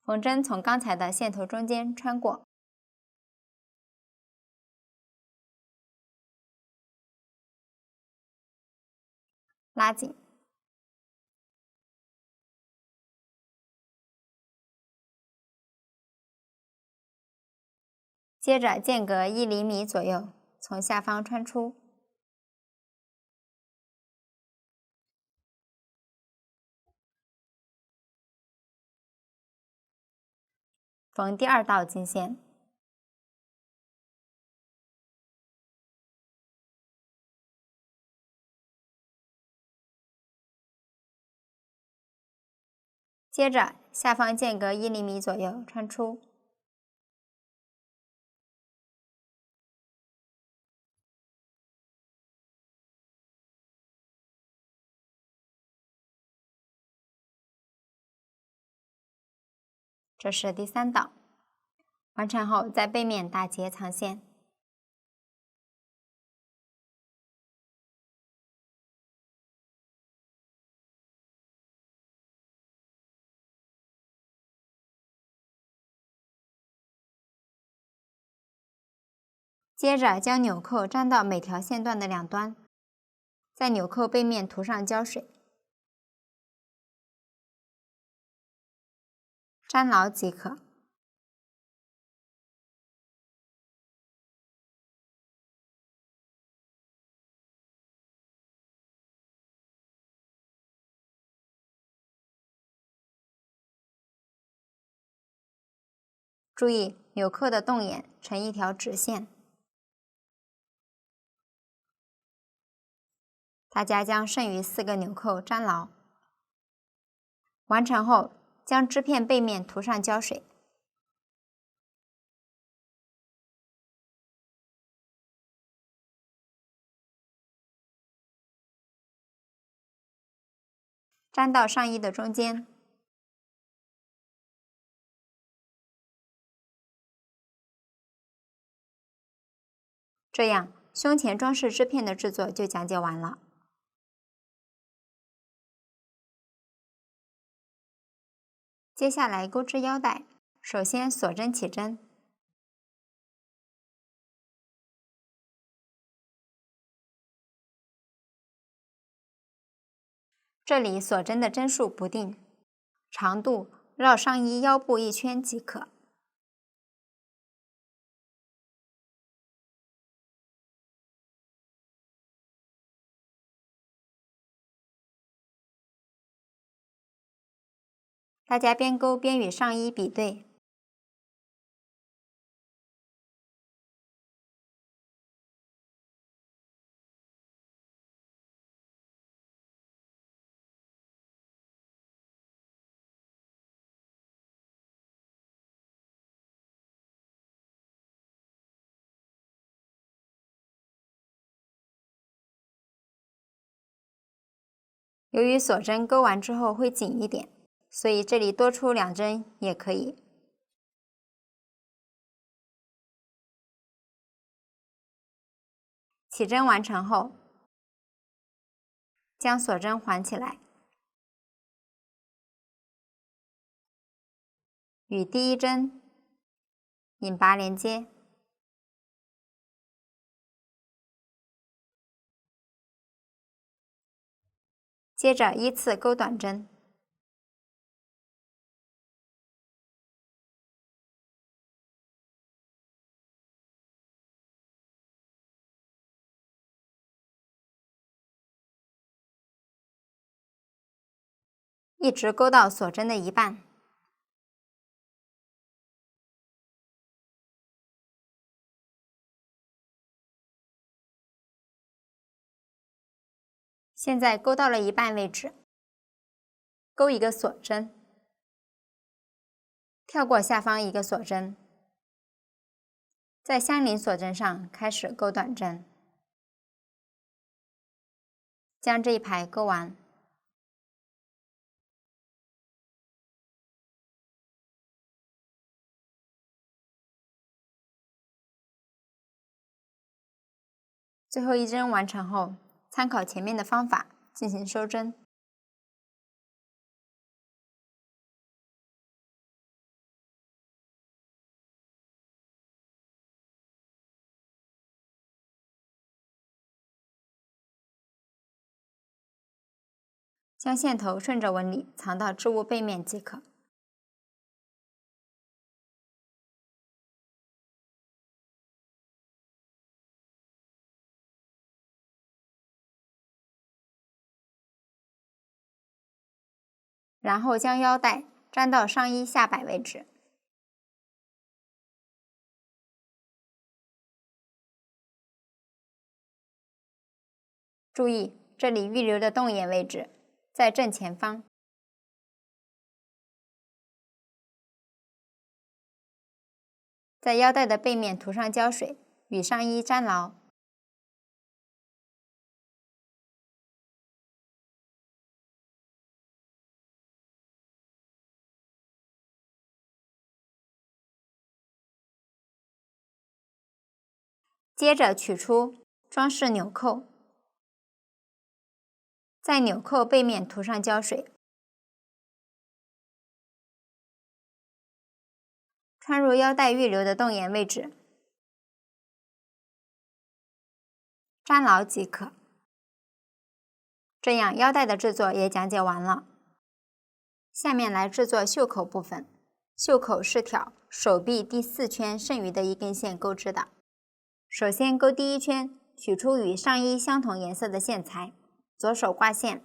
缝针从刚才的线头中间穿过，拉紧，接着间隔1厘米左右从下方穿出，缝第2道金线，接着下方间隔1厘米左右穿出，这是第3道。完成后，在背面打结藏线。接着将纽扣粘到每条线段的两端，在纽扣背面涂上胶水，粘牢即可。注意纽扣的洞眼成一条直线。大家将剩余4个纽扣粘牢。完成后，将织片背面涂上胶水，粘到上衣的中间。这样，胸前装饰织片的制作就讲解完了。接下来钩织腰带，首先锁针起针，这里锁针的针数不定，长度绕上衣腰部1圈即可。大家边钩边与上衣比对。由于锁针钩完之后会紧一点，所以这里多出2针也可以。起针完成后，将锁针环起来，与第1针引拔连接，接着依次钩短针。一直钩到锁针的一半。现在钩到了一半位置，钩一个锁针，跳过下方一个锁针，在相邻锁针上开始钩短针，将这一排钩完。最后1针完成后，参考前面的方法进行收针。将线头顺着纹理藏到织物背面即可。然后将腰带粘到上衣下摆位置，注意这里预留的洞眼位置在正前方。在腰带的背面涂上胶水，与上衣粘牢。接着取出，装饰纽扣，在纽扣背面涂上胶水，穿入腰带预留的洞眼位置，粘牢即可。这样腰带的制作也讲解完了。下面来制作袖口部分。袖口是挑手臂第4圈剩余的一根线钩织的。首先钩第1圈，取出与上衣相同颜色的线材，左手挂线，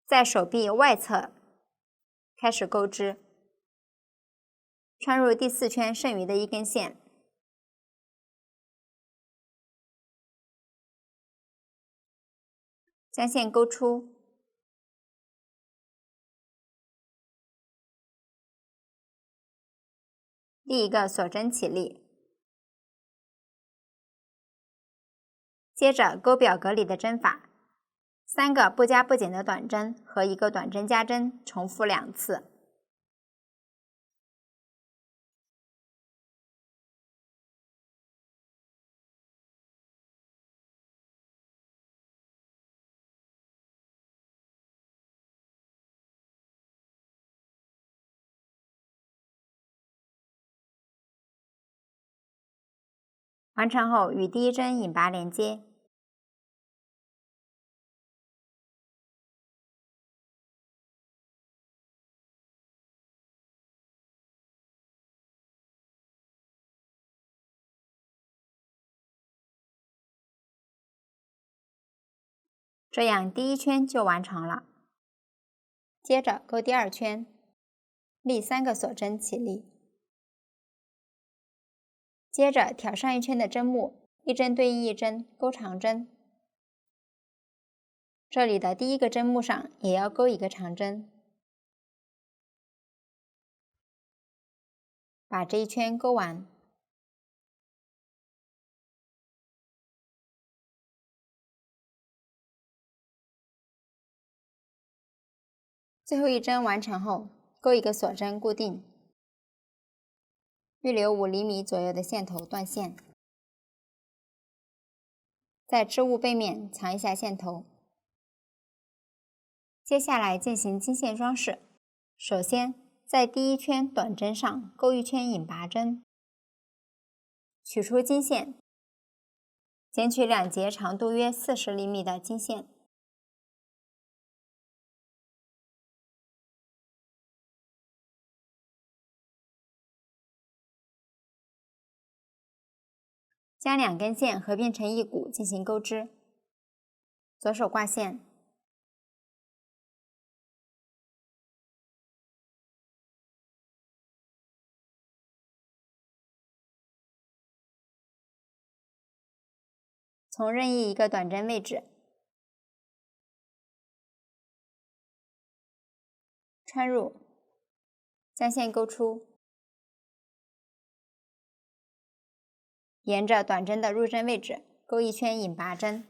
在手臂外侧开始钩织，穿入第4圈剩余的一根线，将线钩出，第一个锁针起立，接着钩表格里的针法，3个不加不减的短针和1个短针加针重复2次。完成后与第1针引拔连接，这样第1圈就完成了。接着钩第2圈，立3个锁针起立，接着挑上1圈的针目，一针对应一针钩长针。这里的第1个针目上也要钩1个长针，把这1圈钩完。最后1针完成后，钩1个锁针固定，预留5厘米左右的线头断线，在织物背面藏一下线头。接下来进行金线装饰。首先，在第1圈短针上钩1圈引拔针，取出金线，剪取2节长度约40厘米的金线，将2根线合并成一股进行钩织。左手挂线，从任意一个短针位置穿入，将线钩出，沿着短针的入针位置钩1圈引拔针，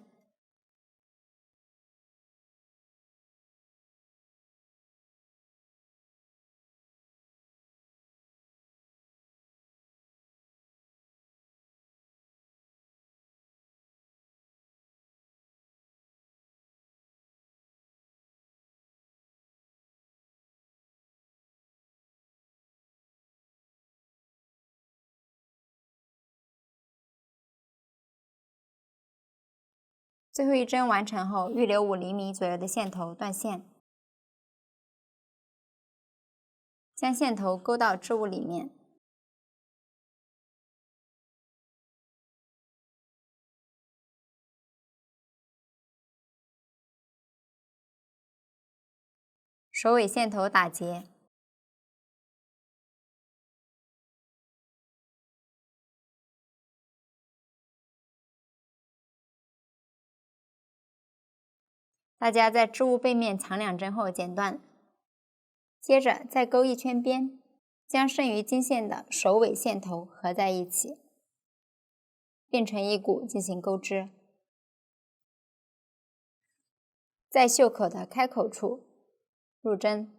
最后1针完成后，预留5厘米左右的线头断线，将线头钩到织物里面，首尾线头打结，大家在织物背面藏2针后剪断，接着再钩1圈边，将剩余金线的首尾线头合在一起，并成一股进行钩织。在袖口的开口处入针，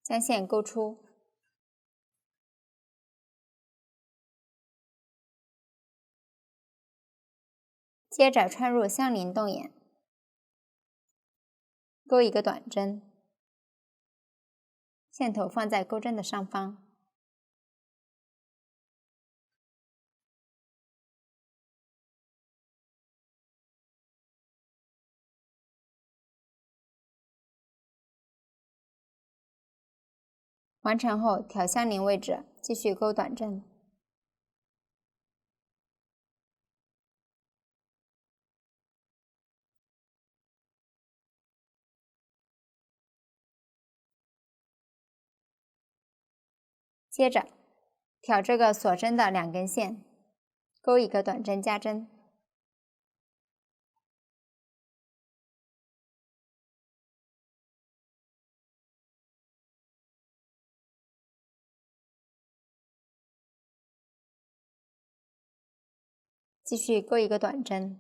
将线勾出，接着穿入相邻洞眼，钩一个短针，线头放在钩针的上方，完成后挑相邻位置，继续钩短针，接着挑这个锁针的2根线，钩一个短针加针，继续钩一个短针，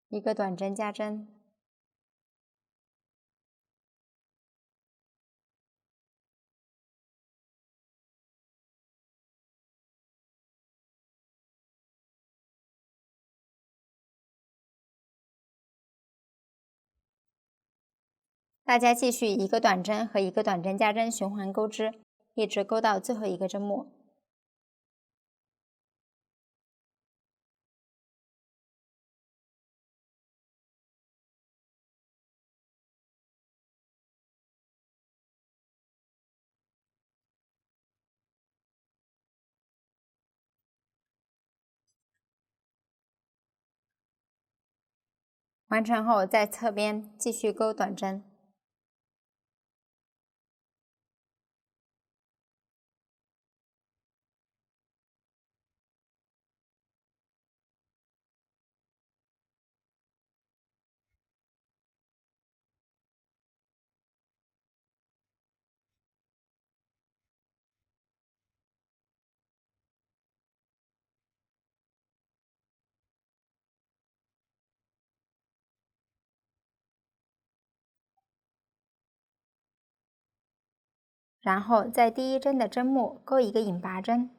一个短针加针，大家继续一个短针和一个短针加针循环钩织，一直钩到最后一个针末。完成后，在侧边继续钩短针，然后在第一针的针末钩一个引拔针，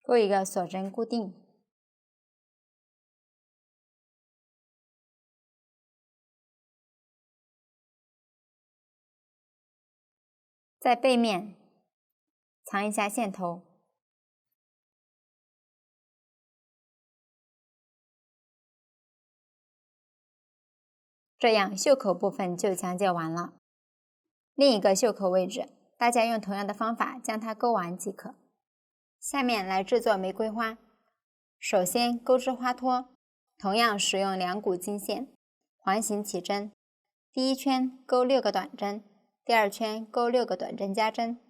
钩一个锁针固定，在背面藏一下线头，这样袖口部分就讲解完了。另一个袖口位置，大家用同样的方法将它钩完即可。下面来制作玫瑰花。首先钩织花托，同样使用2股金线，环形起针，第一圈钩6个短针，第二圈钩6个短针加针。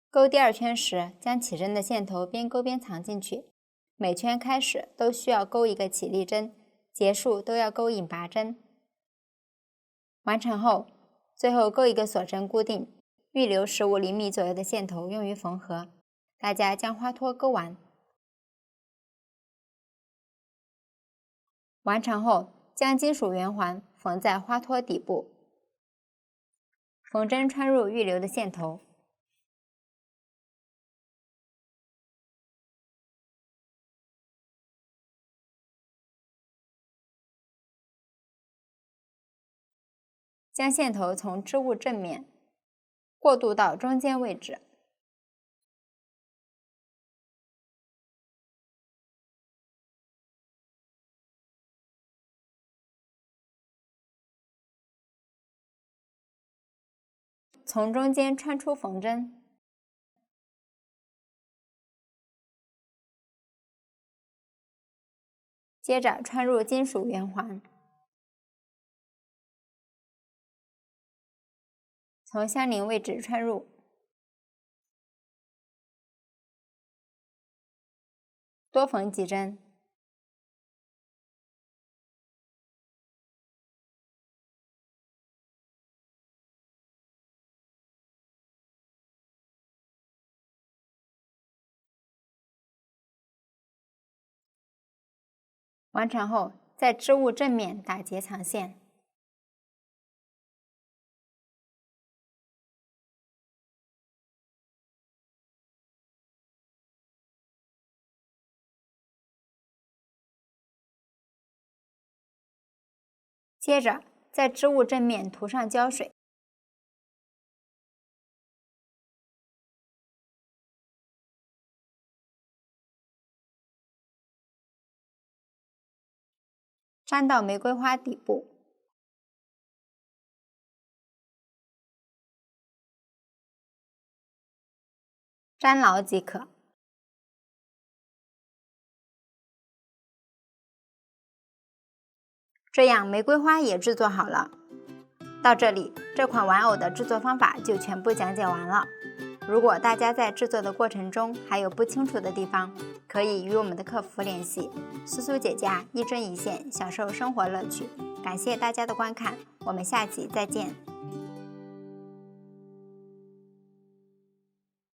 钩第2圈时，将起针的线头边钩边藏进去，每圈开始都需要钩一个起立针，结束都要钩引拔针。完成后，最后钩一个锁针固定，预留15厘米左右的线头用于缝合。大家将花托钩完。完成后，将金属圆环缝在花托底部，缝针穿入预留的线头，将线头从织物正面过渡到中间位置，从中间穿出缝针，接着穿入金属圆环，从相邻位置穿入，多缝几针。完成后，在织物正面打结长线。接着，在织物正面涂上胶水。粘到玫瑰花底部。粘牢即可。这样玫瑰花也制作好了。到这里，这款玩偶的制作方法就全部讲解完了。如果大家在制作的过程中还有不清楚的地方，可以与我们的客服联系。苏苏姐姐一针一线，享受生活乐趣。感谢大家的观看，我们下期再见。